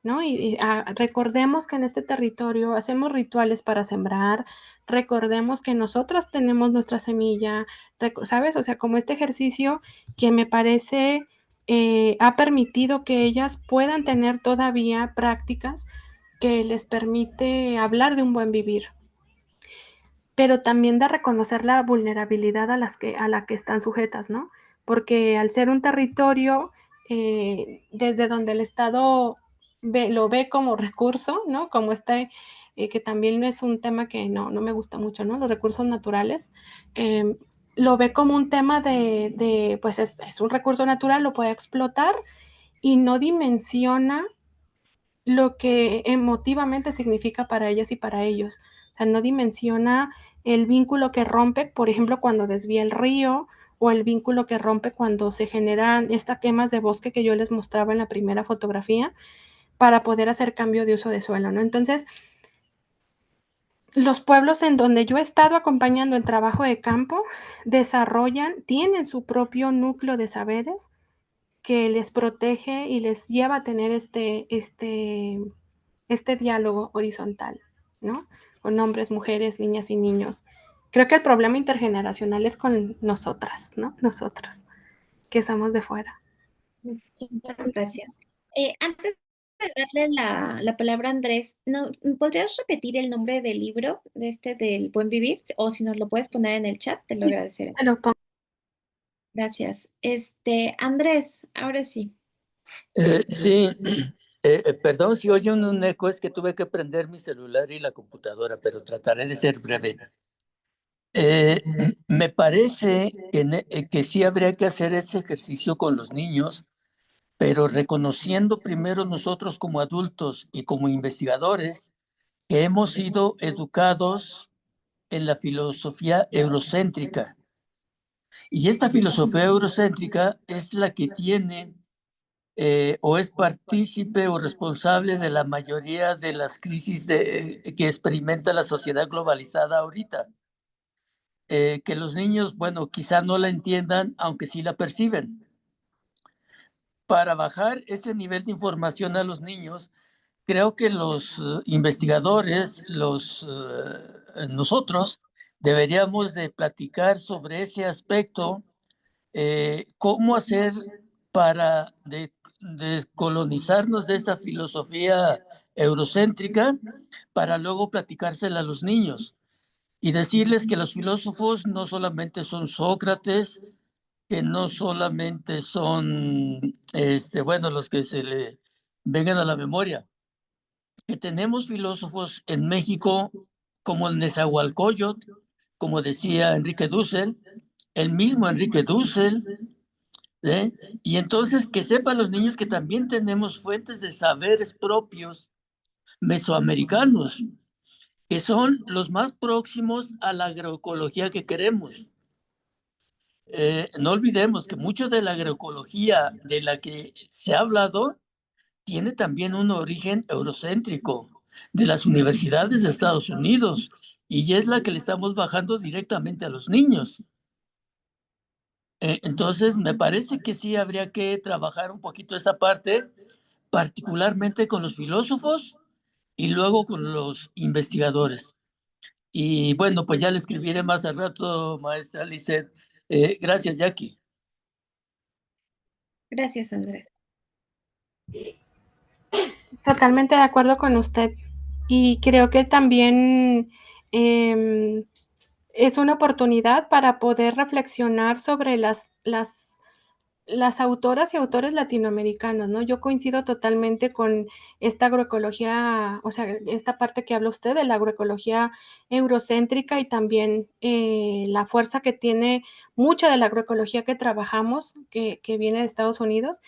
¿no? Recordemos que en este territorio hacemos rituales para sembrar, recordemos que nosotras tenemos nuestra semilla, ¿sabes? O sea, como este ejercicio que me parece ha permitido que ellas puedan tener todavía prácticas que les permite hablar de un buen vivir, pero también de reconocer la vulnerabilidad a la que están sujetas, ¿no? Porque al ser un territorio desde donde el Estado lo ve como recurso, ¿no? Como que también es un tema que no me gusta mucho, ¿no? Los recursos naturales, lo ve como un tema pues es un recurso natural, lo puede explotar y no dimensiona lo que emotivamente significa para ellas y para ellos. O sea, no dimensiona el vínculo que rompe, por ejemplo, cuando desvía el río o el vínculo que rompe cuando se generan estas quemas de bosque que yo les mostraba en la primera fotografía para poder hacer cambio de uso de suelo, ¿no? Entonces, los pueblos en donde yo he estado acompañando el trabajo de campo tienen su propio núcleo de saberes que les protege y les lleva a tener este diálogo horizontal, ¿no? Con hombres, mujeres, niñas y niños. Creo que el problema intergeneracional es con nosotras, ¿no? Nosotros, que somos de fuera. Muchas gracias. Antes de darle la palabra a Andrés, ¿no, podrías repetir el nombre del libro del Buen Vivir? O si nos lo puedes poner en el chat, te lo agradeceré. Gracias. Andrés, ahora sí. Sí, perdón si oye un eco, es que tuve que prender mi celular y la computadora, pero trataré de ser breve. Me parece que sí habría que hacer ese ejercicio con los niños, pero reconociendo primero nosotros como adultos y como investigadores que hemos sido educados en la filosofía eurocéntrica. Y esta filosofía eurocéntrica es la que tiene o es partícipe o responsable de la mayoría de las crisis que experimenta la sociedad globalizada ahorita. Que los niños, bueno, quizá no la entiendan, aunque sí la perciben. Para bajar ese nivel de información a los niños, creo que los investigadores, nosotros, deberíamos de platicar sobre ese aspecto, cómo hacer para descolonizarnos de esa filosofía eurocéntrica para luego platicársela a los niños y decirles que los filósofos no solamente son Sócrates, que no solamente son, bueno, los que se le vengan a la memoria, que tenemos filósofos en México como el Nezahualcóyotl, como decía Enrique Dussel, el mismo Enrique Dussel, ¿eh? Y entonces que sepan los niños que también tenemos fuentes de saberes propios mesoamericanos, que son los más próximos a la agroecología que queremos. No olvidemos que mucho de la agroecología de la que se ha hablado tiene también un origen eurocéntrico de las universidades de Estados Unidos y es la que le estamos bajando directamente a los niños. Entonces, me parece que sí habría que trabajar un poquito esa parte, particularmente con los filósofos y luego con los investigadores. Y bueno, pues ya le escribiré más al rato, maestra Lisset. Gracias, Jackie. Gracias, Andrés. Totalmente de acuerdo con usted. Y creo que también es una oportunidad para poder reflexionar sobre las autoras y autores latinoamericanos, ¿no? Yo coincido totalmente con esta agroecología, o sea, esta parte que habla usted de la agroecología eurocéntrica y también la fuerza que tiene mucha de la agroecología que trabajamos, que viene de Estados Unidos.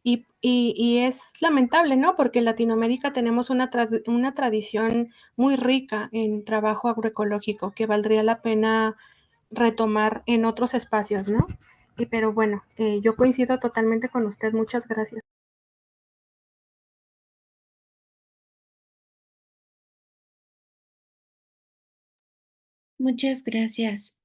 Y es lamentable, ¿no? Porque en Latinoamérica tenemos una tradición muy rica en trabajo agroecológico que valdría la pena retomar en otros espacios, ¿no? Pero bueno, yo coincido totalmente con usted. Muchas gracias. Muchas gracias.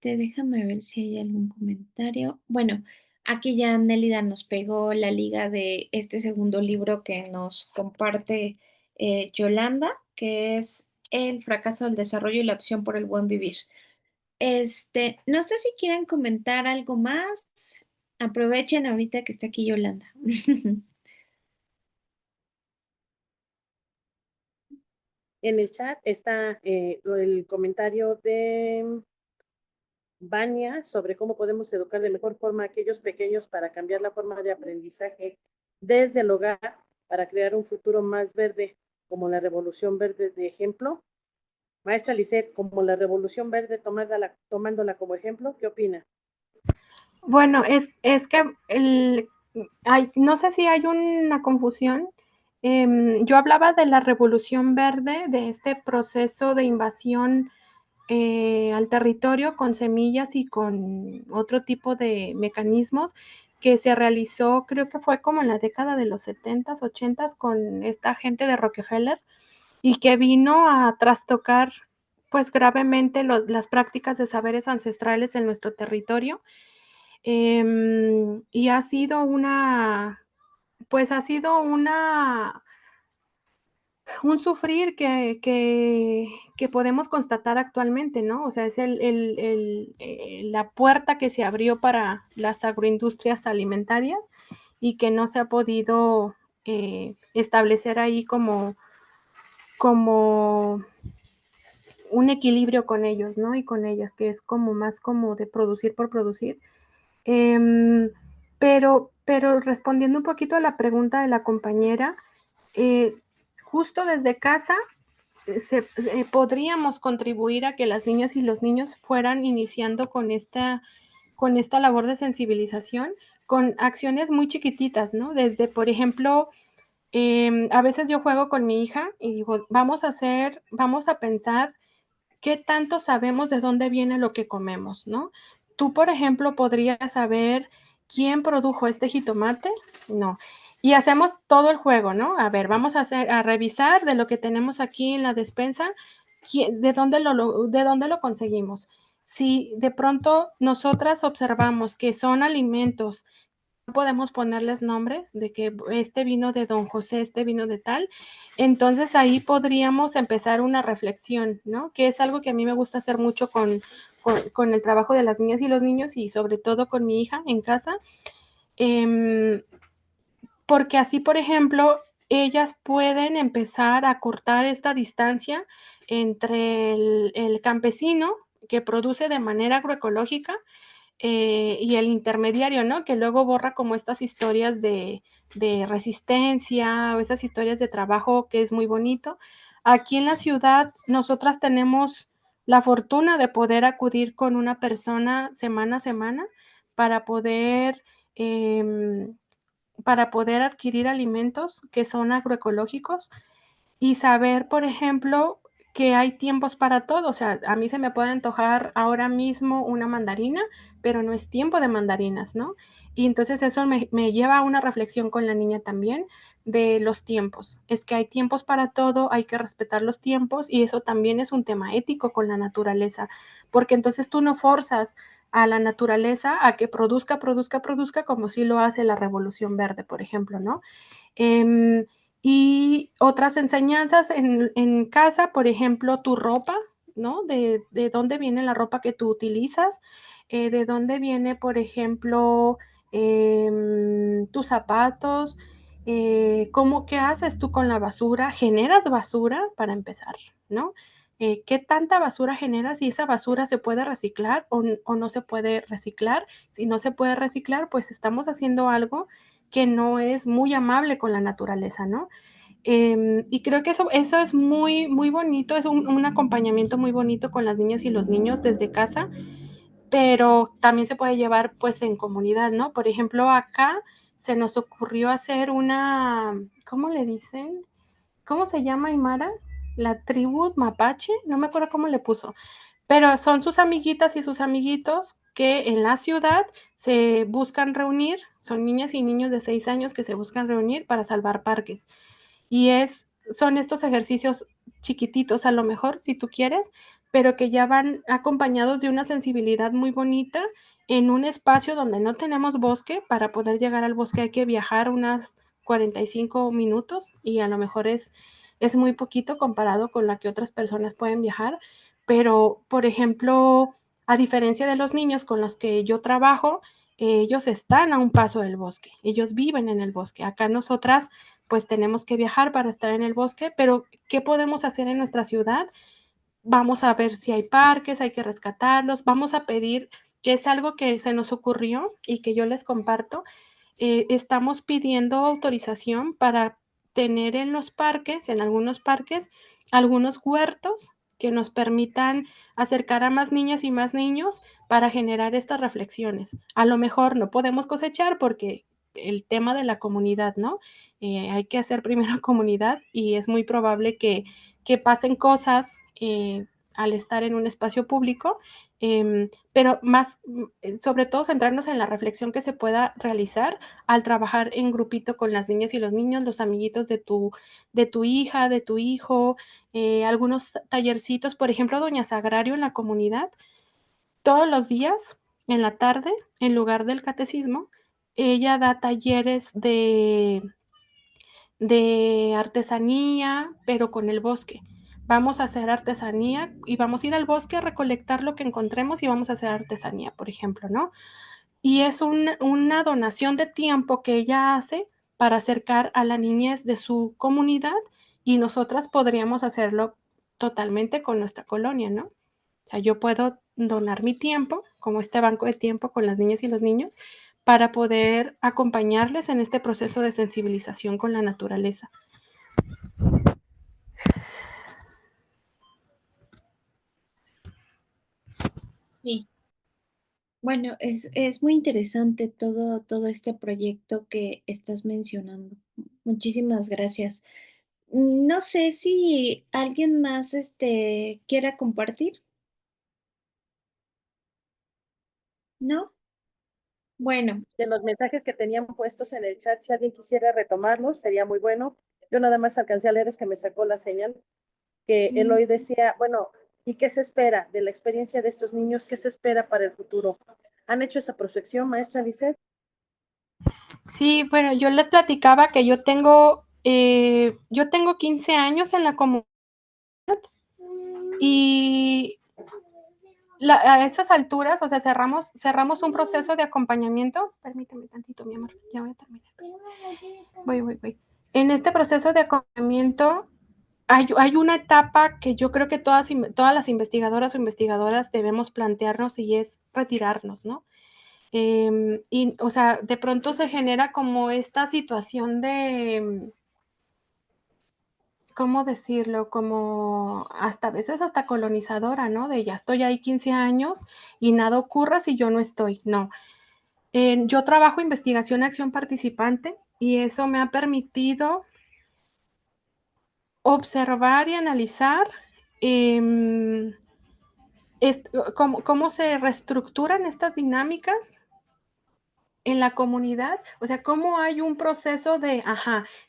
Déjame ver si hay algún comentario. Bueno, aquí ya Nélida nos pegó la liga de este segundo libro que nos comparte Yolanda, que es El fracaso del desarrollo y la opción por el buen vivir. No sé si quieren comentar algo más. Aprovechen ahorita que está aquí Yolanda. En el chat está el comentario de Vania sobre cómo podemos educar de mejor forma a aquellos pequeños para cambiar la forma de aprendizaje desde el hogar para crear un futuro más verde, como la Revolución Verde de ejemplo. Maestra Lisset, como la Revolución Verde tomándola como ejemplo, ¿qué opina? Bueno, es que no sé si hay una confusión. Yo hablaba de la Revolución Verde, de este proceso de invasión al territorio con semillas y con otro tipo de mecanismos que se realizó, creo que fue como en la década de los 70s, 80s, con esta gente de Rockefeller y que vino a trastocar pues gravemente las prácticas de saberes ancestrales en nuestro territorio. Y ha sido un sufrir que podemos constatar actualmente, ¿no? O sea, es la puerta que se abrió para las agroindustrias alimentarias y que no se ha podido establecer ahí como un equilibrio con ellos, ¿no? Y con ellas, que es como más como de producir por producir. Pero respondiendo un poquito a la pregunta de la compañera, justo desde casa podríamos contribuir a que las niñas y los niños fueran iniciando con esta labor de sensibilización con acciones muy chiquititas, ¿no? Desde, por ejemplo, a veces yo juego con mi hija y digo, vamos a pensar qué tanto sabemos de dónde viene lo que comemos, ¿no? Tú, por ejemplo, podrías saber quién produjo este jitomate, no. Y hacemos todo el juego, ¿no? A ver, vamos a revisar de lo que tenemos aquí en la despensa, de dónde lo conseguimos. Si de pronto nosotras observamos que son alimentos, podemos ponerles nombres de que este vino de don José, este vino de tal, entonces ahí podríamos empezar una reflexión, ¿no? Que es algo que a mí me gusta hacer mucho con el trabajo de las niñas y los niños y sobre todo con mi hija en casa, porque así, por ejemplo, ellas pueden empezar a cortar esta distancia entre el campesino que produce de manera agroecológica y el intermediario, ¿no? Que luego borra como estas historias de resistencia o esas historias de trabajo que es muy bonito. Aquí en la ciudad, nosotras tenemos la fortuna de poder acudir con una persona semana a semana para poder, eh, adquirir alimentos que son agroecológicos y saber, por ejemplo, que hay tiempos para todo. O sea, a mí se me puede antojar ahora mismo una mandarina, pero no es tiempo de mandarinas, ¿no? Y entonces eso me lleva a una reflexión con la niña también de los tiempos. Es que hay tiempos para todo, hay que respetar los tiempos y eso también es un tema ético con la naturaleza, porque entonces tú no forzas a la naturaleza a que produzca, produzca, produzca como si lo hace la Revolución Verde, por ejemplo, ¿no? Y otras enseñanzas en casa, por ejemplo, tu ropa, ¿no? De dónde viene la ropa que tú utilizas, de dónde viene, por ejemplo, tus zapatos, qué haces tú con la basura, generas basura para empezar, ¿no? ¿Qué tanta basura generas y esa basura se puede reciclar o no se puede reciclar? Si no se puede reciclar, pues estamos haciendo algo que no es muy amable con la naturaleza, ¿no? Y creo que eso es muy, muy bonito, es un acompañamiento muy bonito con las niñas y los niños desde casa, pero también se puede llevar pues en comunidad, ¿no? Por ejemplo, acá se nos ocurrió hacer ¿cómo le dicen? ¿Cómo se llama Aymara? La tribu mapache, no me acuerdo cómo le puso, pero son sus amiguitas y sus amiguitos que en la ciudad se buscan reunir, son niñas y niños de 6 años que se buscan reunir para salvar parques. Y son estos ejercicios chiquititos a lo mejor, si tú quieres, pero que ya van acompañados de una sensibilidad muy bonita en un espacio donde no tenemos bosque. Para poder llegar al bosque hay que viajar unas 45 minutos y a lo mejor es muy poquito comparado con la que otras personas pueden viajar, pero por ejemplo, a diferencia de los niños con los que yo trabajo, ellos están a un paso del bosque, ellos viven en el bosque. Acá nosotras pues tenemos que viajar para estar en el bosque, pero ¿qué podemos hacer en nuestra ciudad? Vamos a ver si hay parques, hay que rescatarlos, vamos a pedir, que es algo que se nos ocurrió y que yo les comparto, estamos pidiendo autorización para tener en los parques, en algunos parques, algunos huertos que nos permitan acercar a más niñas y más niños para generar estas reflexiones. A lo mejor no podemos cosechar porque el tema de la comunidad, ¿no? Hay que hacer primero comunidad y es muy probable que pasen cosas al estar en un espacio público, pero más, sobre todo centrarnos en la reflexión que se pueda realizar al trabajar en grupito con las niñas y los niños, los amiguitos de tu hija, de tu hijo, algunos tallercitos, por ejemplo, Doña Sagrario en la comunidad, todos los días en la tarde, en lugar del catecismo, ella da talleres de artesanía, pero con el bosque. Vamos a hacer artesanía y vamos a ir al bosque a recolectar lo que encontremos y vamos a hacer artesanía, por ejemplo, ¿no? Y es una donación de tiempo que ella hace para acercar a la niñez de su comunidad y nosotras podríamos hacerlo totalmente con nuestra colonia, ¿no? O sea, yo puedo donar mi tiempo, como este banco de tiempo con las niñas y los niños, para poder acompañarles en este proceso de sensibilización con la naturaleza. Sí. Bueno, es muy interesante todo este proyecto que estás mencionando. Muchísimas gracias. No sé si alguien más quiera compartir, ¿no? Bueno, De los mensajes que tenían puestos en el chat, si alguien quisiera retomarlos, sería muy bueno. Yo nada más alcancé a leer, es que me sacó la señal, que Eloy decía, bueno, ¿y qué se espera de la experiencia de estos niños? ¿Qué se espera para el futuro? ¿Han hecho esa prospección, maestra Lisette? Sí, bueno, yo les platicaba que yo tengo 15 años en la comunidad y a estas alturas, o sea, cerramos un proceso de acompañamiento. Permíteme tantito, mi amor, ya voy a terminar. Voy. En este proceso de acompañamiento hay una etapa que yo creo que todas las investigadoras o investigadoras debemos plantearnos y es retirarnos, ¿no? Y, o sea, de pronto se genera como esta situación de, ¿cómo decirlo? Como hasta a veces hasta colonizadora, ¿no? De ya estoy ahí 15 años y nada ocurra si yo no estoy. No. Yo trabajo investigación y acción participante y eso me ha permitido observar y analizar cómo se reestructuran estas dinámicas en la comunidad, o sea, cómo hay un proceso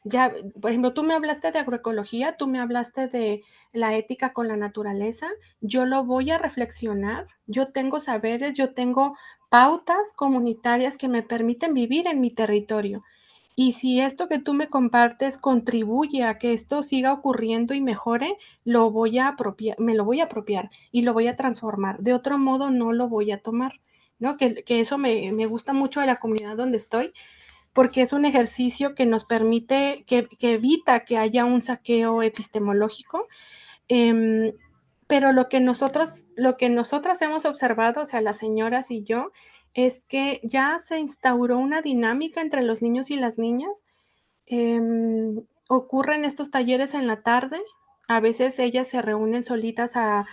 ya, por ejemplo, tú me hablaste de agroecología, tú me hablaste de la ética con la naturaleza, yo lo voy a reflexionar, yo tengo saberes, yo tengo pautas comunitarias que me permiten vivir en mi territorio. Y si esto que tú me compartes contribuye a que esto siga ocurriendo y mejore, me lo voy a apropiar y lo voy a transformar. De otro modo, no lo voy a tomar, ¿no? Que eso me gusta mucho de la comunidad donde estoy, porque es un ejercicio que nos permite, que evita que haya un saqueo epistemológico. Eh, pero lo que nosotras hemos observado, o sea, las señoras y yo, es que ya se instauró una dinámica entre los niños y las niñas. Ocurren estos talleres en la tarde. A veces ellas se reúnen solitas a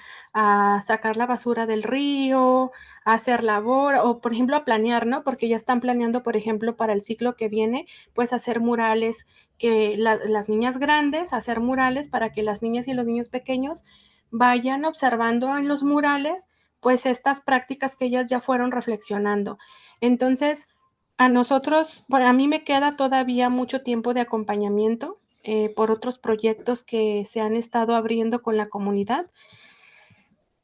sacar la basura del río, a hacer labor o, por ejemplo, a planear, ¿no? Porque ya están planeando, por ejemplo, para el ciclo que viene, pues hacer murales, que las niñas grandes, hacer murales para que las niñas y los niños pequeños vayan observando en los murales, pues estas prácticas que ellas ya fueron reflexionando. Entonces, a nosotros, bueno, a mí me queda todavía mucho tiempo de acompañamiento por otros proyectos que se han estado abriendo con la comunidad.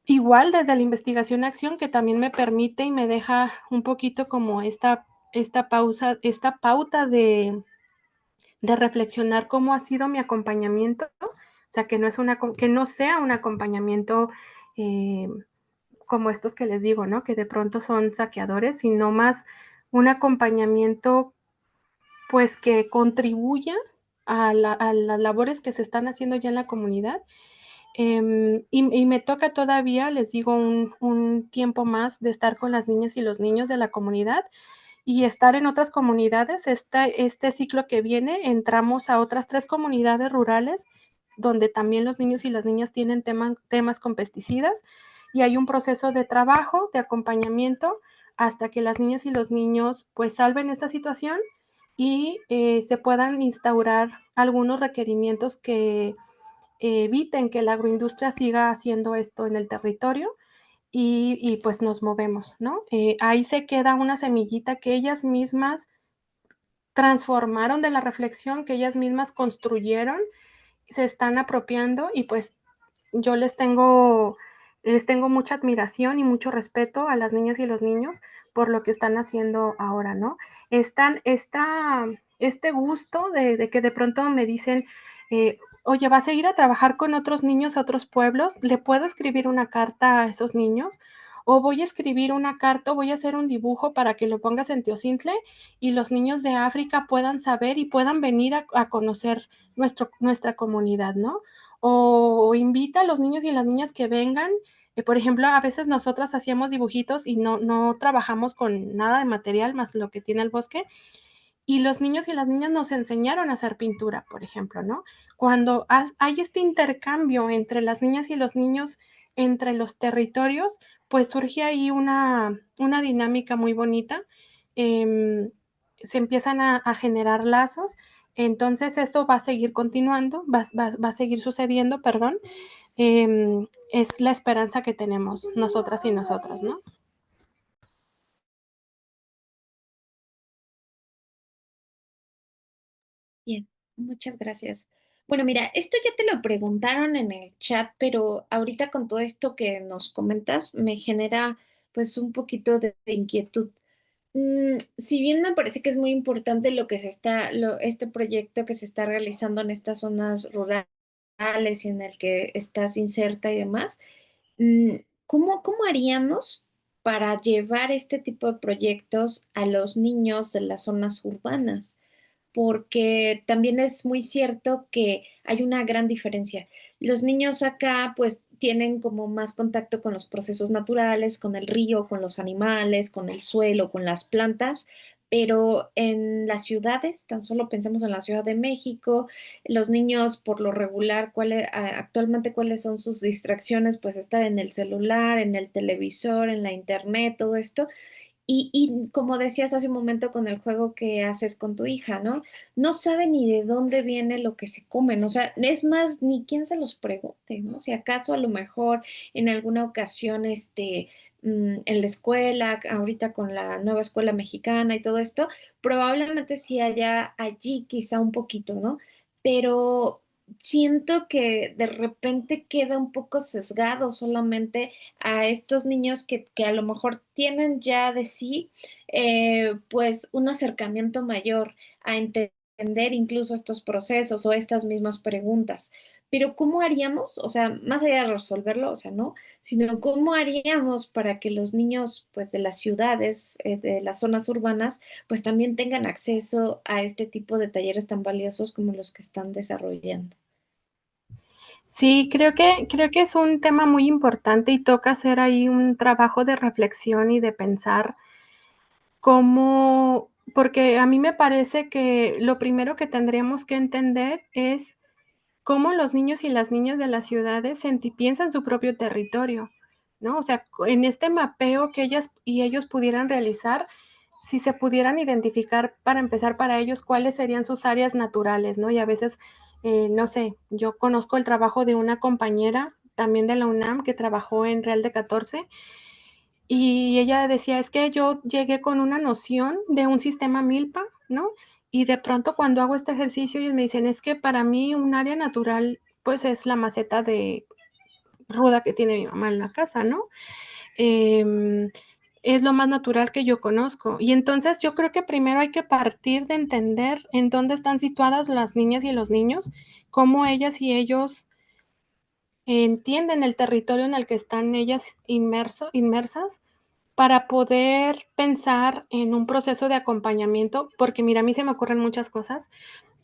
Igual desde la investigación acción, que también me permite y me deja un poquito como esta pauta de reflexionar cómo ha sido mi acompañamiento, o sea, que no sea un acompañamiento eh, como estos que les digo, ¿no? Que de pronto son saqueadores, sino más un acompañamiento pues que contribuya a las labores que se están haciendo ya en la comunidad. Y me toca todavía, les digo, un tiempo más de estar con las niñas y los niños de la comunidad y estar en otras comunidades. Este ciclo que viene, entramos a otras 3 comunidades rurales donde también los niños y las niñas tienen temas con pesticidas y hay un proceso de trabajo, de acompañamiento, hasta que las niñas y los niños pues salven esta situación y se puedan instaurar algunos requerimientos que eviten que la agroindustria siga haciendo esto en el territorio pues nos movemos, ¿no? Ahí se queda una semillita que ellas mismas transformaron de la reflexión, que ellas mismas construyeron, se están apropiando y pues yo les tengo mucha admiración y mucho respeto a las niñas y los niños por lo que están haciendo ahora, ¿no? Este gusto de que de pronto me dicen, oye, ¿vas a ir a trabajar con otros niños a otros pueblos? ¿Le puedo escribir una carta a esos niños? O voy a escribir una carta, o voy a hacer un dibujo para que lo pongas en Teocintle y los niños de África puedan saber y puedan venir a conocer nuestra comunidad, ¿no? O invita a los niños y las niñas que vengan. Por ejemplo, a veces nosotras hacíamos dibujitos y no trabajamos con nada de material más lo que tiene el bosque. Y los niños y las niñas nos enseñaron a hacer pintura, por ejemplo, ¿no? Cuando hay este intercambio entre las niñas y los niños, entre los territorios, pues surge ahí una dinámica muy bonita. Eh, Se empiezan a generar lazos. Entonces, esto va a seguir continuando, va a seguir sucediendo, perdón. Es la esperanza que tenemos nosotras y nosotros, ¿no? Bien, muchas gracias. Bueno, mira, esto ya te lo preguntaron en el chat, pero ahorita con todo esto que nos comentas me genera pues un poquito de inquietud. Si bien me parece que es muy importante este proyecto que se está realizando en estas zonas rurales y en el que estás inserta y demás, mm, ¿cómo haríamos para llevar este tipo de proyectos a los niños de las zonas urbanas? Porque también es muy cierto que hay una gran diferencia. Los niños acá pues tienen como más contacto con los procesos naturales, con el río, con los animales, con el suelo, con las plantas, pero en las ciudades, tan solo pensemos en la Ciudad de México, los niños por lo regular, actualmente cuáles son sus distracciones, pues estar en el celular, en el televisor, en la internet, todo esto. Y como decías hace un momento con el juego que haces con tu hija, ¿no? No sabe ni de dónde viene lo que se comen, o sea, es más, ni quién se los pregunte, ¿no? Si acaso a lo mejor en alguna ocasión, en la escuela, ahorita con la nueva escuela mexicana y todo esto, probablemente sí haya allí quizá un poquito, ¿no? Pero siento que de repente queda un poco sesgado solamente a estos niños que a lo mejor tienen ya de sí pues un acercamiento mayor a entender incluso estos procesos o estas mismas preguntas. Pero ¿cómo haríamos? O sea, más allá de resolverlo, o sea, no, sino cómo haríamos para que los niños, pues, de las ciudades, de las zonas urbanas, pues también tengan acceso a este tipo de talleres tan valiosos como los que están desarrollando. Sí, creo que es un tema muy importante y toca hacer ahí un trabajo de reflexión y de pensar cómo, porque a mí me parece que lo primero que tendríamos que entender es cómo los niños y las niñas de las ciudades piensan su propio territorio, ¿no? O sea, en este mapeo que ellas y ellos pudieran realizar, si se pudieran identificar para empezar para ellos cuáles serían sus áreas naturales, ¿no? Y a veces, no sé, yo conozco el trabajo de una compañera también de la UNAM que trabajó en Real de 14 y ella decía, es que yo llegué con una noción de un sistema milpa, ¿no? Y de pronto cuando hago este ejercicio, ellos me dicen, es que para mí un área natural, pues es la maceta de ruda que tiene mi mamá en la casa, ¿no? Em, es lo más natural que yo conozco. Y entonces yo creo que primero hay que partir de entender en dónde están situadas las niñas y los niños, cómo ellas y ellos entienden el territorio en el que están ellas inmersas para poder pensar en un proceso de acompañamiento, porque mira, a mí se me ocurren muchas cosas,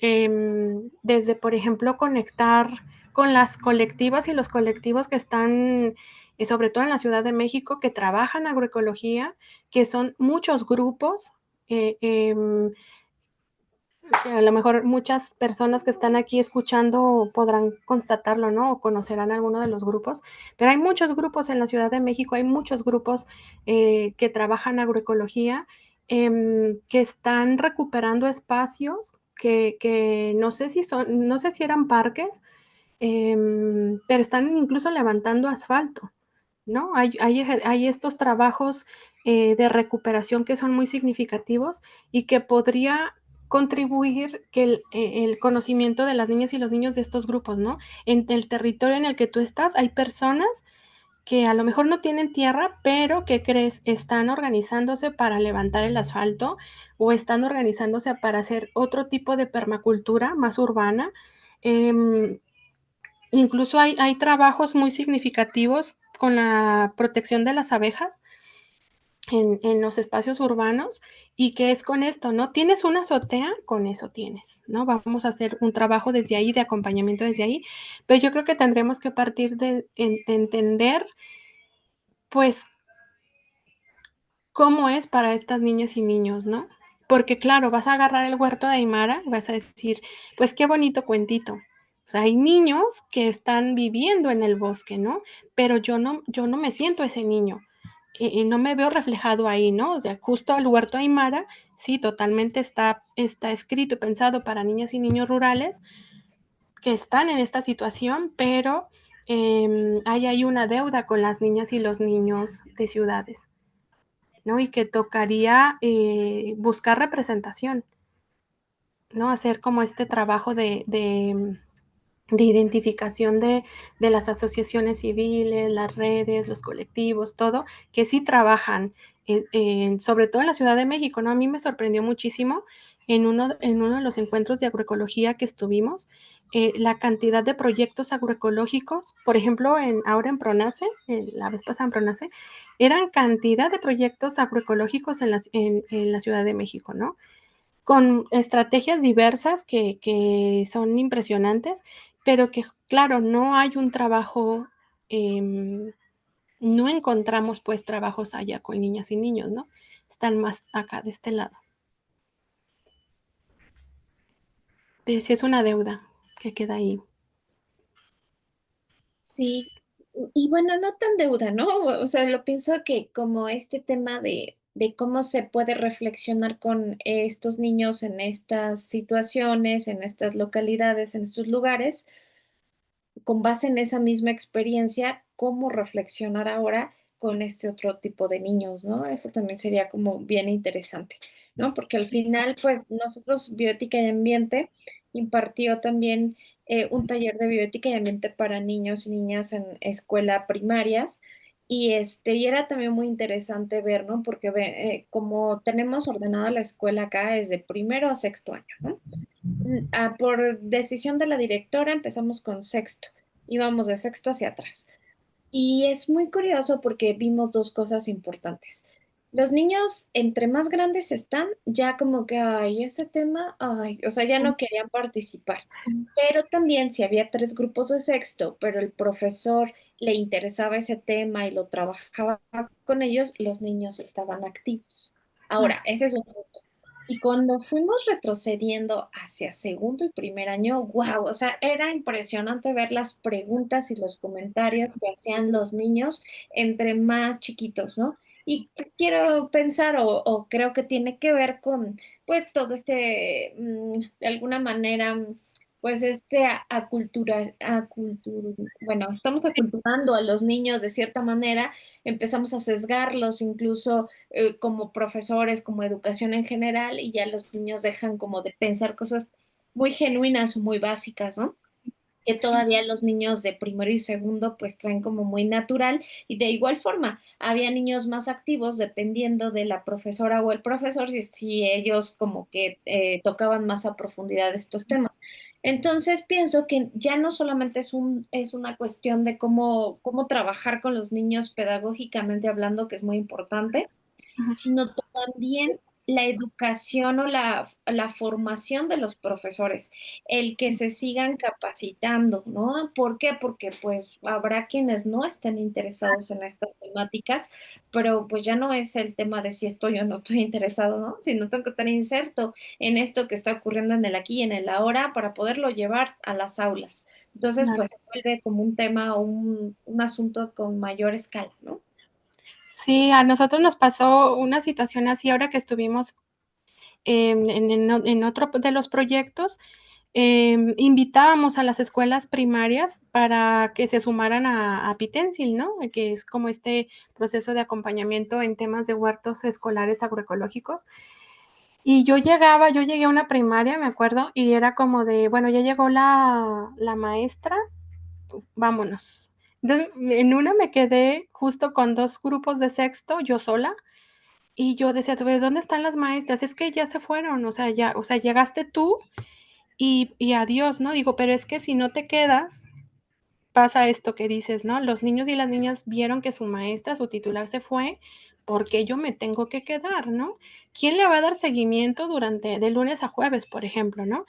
desde, por ejemplo, conectar con las colectivas y los colectivos que están, sobre todo en la Ciudad de México, que trabajan agroecología, que son muchos grupos, que a lo mejor muchas personas que están aquí escuchando podrán constatarlo, ¿no? O conocerán alguno de los grupos, pero hay muchos grupos en la Ciudad de México, hay muchos grupos que trabajan agroecología, que están recuperando espacios que no sé si son, no sé si eran parques, pero están incluso levantando asfalto, ¿no? Hay estos trabajos de recuperación que son muy significativos y que podría contribuir que el conocimiento de las niñas y los niños de estos grupos, ¿no? En el territorio en el que tú estás, hay personas que a lo mejor no tienen tierra, pero ¿qué crees? Están organizándose para levantar el asfalto o están organizándose para hacer otro tipo de permacultura más urbana. Em, Incluso hay trabajos muy significativos con la protección de las abejas en los espacios urbanos y que es con esto, ¿no? Tienes una azotea, con eso tienes, ¿no? Vamos a hacer un trabajo desde ahí, de acompañamiento desde ahí, pero yo creo que tendremos que partir de entender, pues, cómo es para estas niñas y niños, ¿no? Porque claro, vas a agarrar el huerto de Aymara y vas a decir, pues qué bonito cuentito. O sea, hay niños que están viviendo en el bosque, ¿no? Pero yo no me siento ese niño. Y no me veo reflejado ahí, ¿no? O sea, justo el huerto Aymara, sí, totalmente está escrito y pensado para niñas y niños rurales que están en esta situación, pero hay ahí una deuda con las niñas y los niños de ciudades. ¿No? Y que tocaría buscar representación, ¿no? Hacer como este trabajo de identificación de las asociaciones civiles, las redes, los colectivos, todo, que sí trabajan, sobre todo en la Ciudad de México, ¿no? A mí me sorprendió muchísimo en uno de los encuentros de agroecología que estuvimos, la cantidad de proyectos agroecológicos, por ejemplo, ahora en Pronace, la vez pasada en Pronace, eran cantidad de proyectos agroecológicos en la Ciudad de México, ¿no? Con estrategias diversas que son impresionantes, pero que, claro, no hay un trabajo, no encontramos pues trabajos allá con niñas y niños, ¿no? Están más acá de este lado. Sí es una deuda que queda ahí. Sí, y bueno, no tan deuda, ¿no? O sea, lo pienso que como este tema de cómo se puede reflexionar con estos niños en estas situaciones, en estas localidades, en estos lugares, con base en esa misma experiencia, cómo reflexionar ahora con este otro tipo de niños, ¿no? Eso también sería como bien interesante, ¿no? Porque al final, pues nosotros, Bioética y Ambiente, impartió también un taller de bioética y ambiente para niños y niñas en escuela primarias. y era también muy interesante ver, ¿no? Porque como tenemos ordenada la escuela acá desde primero a sexto año, ¿no? Por decisión de la directora empezamos con sexto, íbamos de sexto hacia atrás. Y es muy curioso porque vimos dos cosas importantes. Los niños, entre más grandes están, ya como que, ay, ese tema, ay, o sea, ya no querían participar. Pero también si había tres grupos de sexto, pero el profesor le interesaba ese tema y lo trabajaba con ellos, los niños estaban activos. Ahora, ese es un punto. Y cuando fuimos retrocediendo hacia segundo y primer año, wow, o sea, era impresionante ver las preguntas y los comentarios que hacían los niños entre más chiquitos, ¿no? Y quiero pensar o creo que tiene que ver con, pues, todo de alguna manera, pues, bueno, estamos aculturando a los niños de cierta manera, empezamos a sesgarlos incluso como profesores, como educación en general, y ya los niños dejan como de pensar cosas muy genuinas o muy básicas, ¿no? Que Sí, todavía los niños de primero y segundo pues traen como muy natural y de igual forma había niños más activos dependiendo de la profesora o el profesor si ellos como que tocaban más a profundidad estos temas. Entonces pienso que ya no solamente es una cuestión de cómo trabajar con los niños pedagógicamente hablando, que es muy importante, ujú, sino también la educación o la formación de los profesores, el que sí, se sigan capacitando, ¿no? ¿Por qué? Porque pues habrá quienes no estén interesados en estas temáticas, pero pues ya no es el tema de si estoy o no estoy interesado, ¿no? Sino tengo que estar inserto en esto que está ocurriendo en el aquí y en el ahora para poderlo llevar a las aulas. Entonces, claro. pues se vuelve como un tema o un asunto con mayor escala, ¿no? Sí, a nosotros nos pasó una situación así ahora que estuvimos en otro de los proyectos. Invitábamos a las escuelas primarias para que se sumaran a Pitensil, ¿no? Que es como este proceso de acompañamiento en temas de huertos escolares agroecológicos. Y yo llegué a una primaria, me acuerdo, y era como de, bueno, ya llegó la maestra, vámonos. Entonces, en una me quedé justo con dos grupos de sexto, yo sola, y yo decía, "Pues, ¿dónde están las maestras? Es que ya se fueron, o sea, ya, o sea, llegaste tú y adiós, ¿no?". Digo, pero es que si no te quedas, pasa esto que dices, ¿no? Los niños y las niñas vieron que su maestra, su titular se fue, ¿por qué yo me tengo que quedar, no? ¿Quién le va a dar seguimiento durante de lunes a jueves, por ejemplo, no?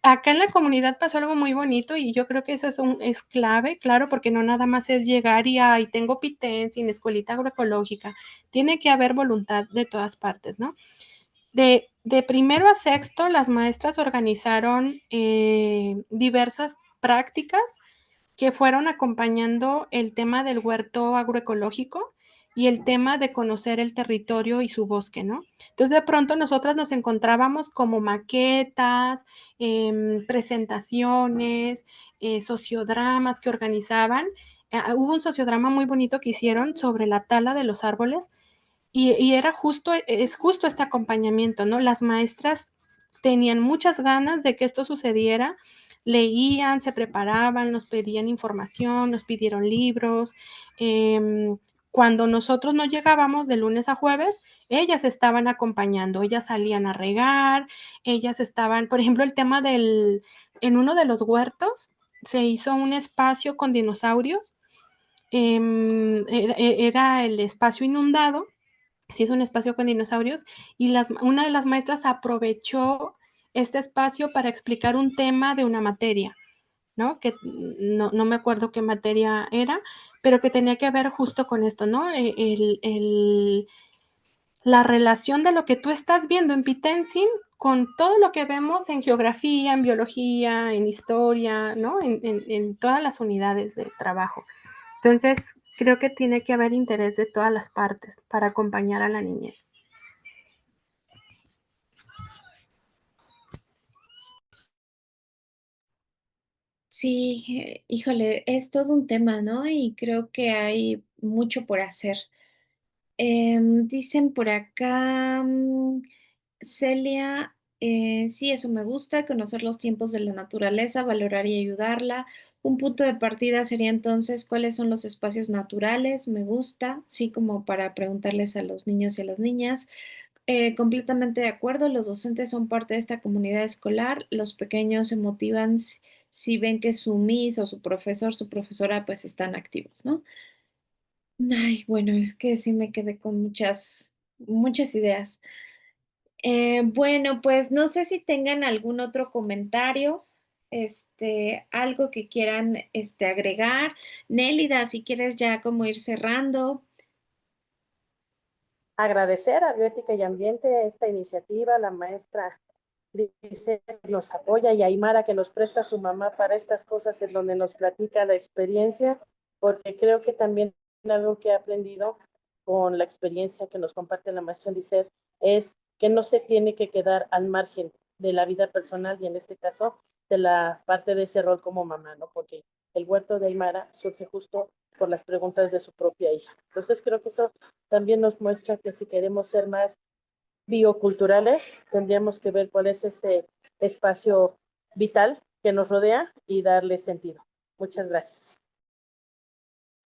Acá en la comunidad pasó algo muy bonito y yo creo que eso es clave, claro, porque no nada más es llegar y, ay, tengo pitén sin escuelita agroecológica. Tiene que haber voluntad de todas partes, ¿no? De primero a sexto, las maestras organizaron diversas prácticas que fueron acompañando el tema del huerto agroecológico y el tema de conocer el territorio y su bosque, ¿no? Entonces de pronto nosotras nos encontrábamos como maquetas, presentaciones, sociodramas que organizaban. Hubo un sociodrama muy bonito que hicieron sobre la tala de los árboles y era justo, es justo este acompañamiento, ¿no? Las maestras tenían muchas ganas de que esto sucediera, leían, se preparaban, nos pedían información, nos pidieron libros. Cuando nosotros no llegábamos de lunes a jueves, ellas estaban acompañando, ellas salían a regar, ellas estaban, por ejemplo, el tema en uno de los huertos se hizo un espacio con dinosaurios, era el espacio inundado, se hizo un espacio con dinosaurios y una de las maestras aprovechó este espacio para explicar un tema de una materia, ¿no? Que no me acuerdo qué materia era, pero que tenía que ver justo con esto, ¿no? La relación de lo que tú estás viendo en Pitensin con todo lo que vemos en geografía, en biología, en historia, ¿no? En todas las unidades de trabajo. Entonces, creo que tiene que haber interés de todas las partes para acompañar a la niñez. Sí, híjole, es todo un tema, ¿no? Y creo que hay mucho por hacer. Dicen por acá, Celia, sí, eso me gusta, conocer los tiempos de la naturaleza, valorar y ayudarla, Un punto de partida sería entonces cuáles son los espacios naturales, me gusta, sí, como para preguntarles a los niños y a las niñas. Completamente de acuerdo, los docentes son parte de esta comunidad escolar, los pequeños se motivan si ven que su Miss o su profesor, su profesora, pues están activos, ¿no? Ay, bueno, es que sí me quedé con muchas ideas. Bueno, pues no sé si tengan algún otro comentario, algo que quieran, agregar. Nélida, si quieres ya como ir cerrando. Agradecer a Bioética y Ambiente esta iniciativa, la maestra Grisel nos apoya y Aymara que nos presta su mamá para estas cosas en donde nos platica la experiencia, porque creo que también algo que he aprendido con la experiencia que nos comparte la maestra Lisset es que no se tiene que quedar al margen de la vida personal y en este caso de la parte de ese rol como mamá, ¿no? Porque el huerto de Aymara surge justo por las preguntas de su propia hija. Entonces creo que eso también nos muestra que si queremos ser más bioculturales, tendríamos que ver cuál es ese espacio vital que nos rodea y darle sentido. Muchas gracias.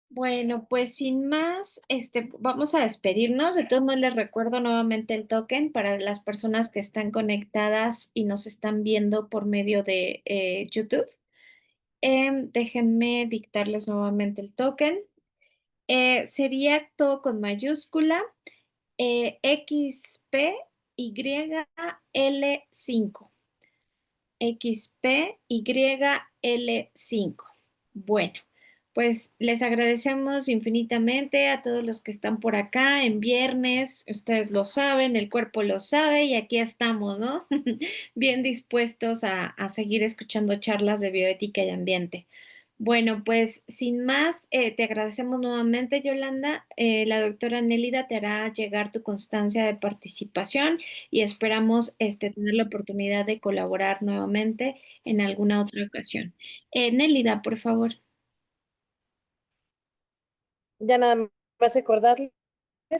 Bueno, pues sin más, vamos a despedirnos. De todos modos, les recuerdo nuevamente el token para las personas que están conectadas y nos están viendo por medio de YouTube. Déjenme dictarles nuevamente el token. Sería todo con mayúscula, XPYL5. XPYL5. Bueno, pues les agradecemos infinitamente a todos los que están por acá en viernes. Ustedes lo saben, el cuerpo lo sabe y aquí estamos, ¿no? Bien dispuestos a seguir escuchando charlas de bioética y ambiente. Bueno, pues sin más, te agradecemos nuevamente, Yolanda. La doctora Nélida te hará llegar tu constancia de participación y esperamos tener la oportunidad de colaborar nuevamente en alguna otra ocasión. Nélida, por favor. Ya nada más recordarles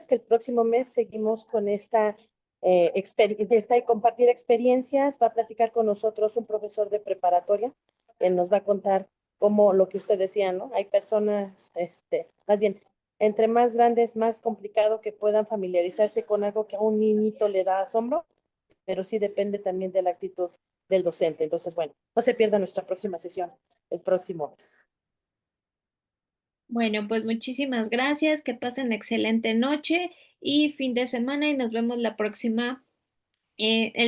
que el próximo mes seguimos con esta experiencia y compartir experiencias. Va a platicar con nosotros un profesor de preparatoria. Él nos va a contar cómo lo que usted decía, ¿no? Hay personas, más bien, entre más grandes, más complicado que puedan familiarizarse con algo que a un niñito le da asombro, pero sí depende también de la actitud del docente. Entonces, bueno, no se pierda nuestra próxima sesión el próximo mes. Bueno, pues muchísimas gracias, que pasen excelente noche y fin de semana y nos vemos el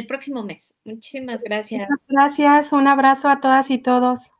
próximo mes. Muchísimas Muchas gracias. gracias, un abrazo a todas y todos.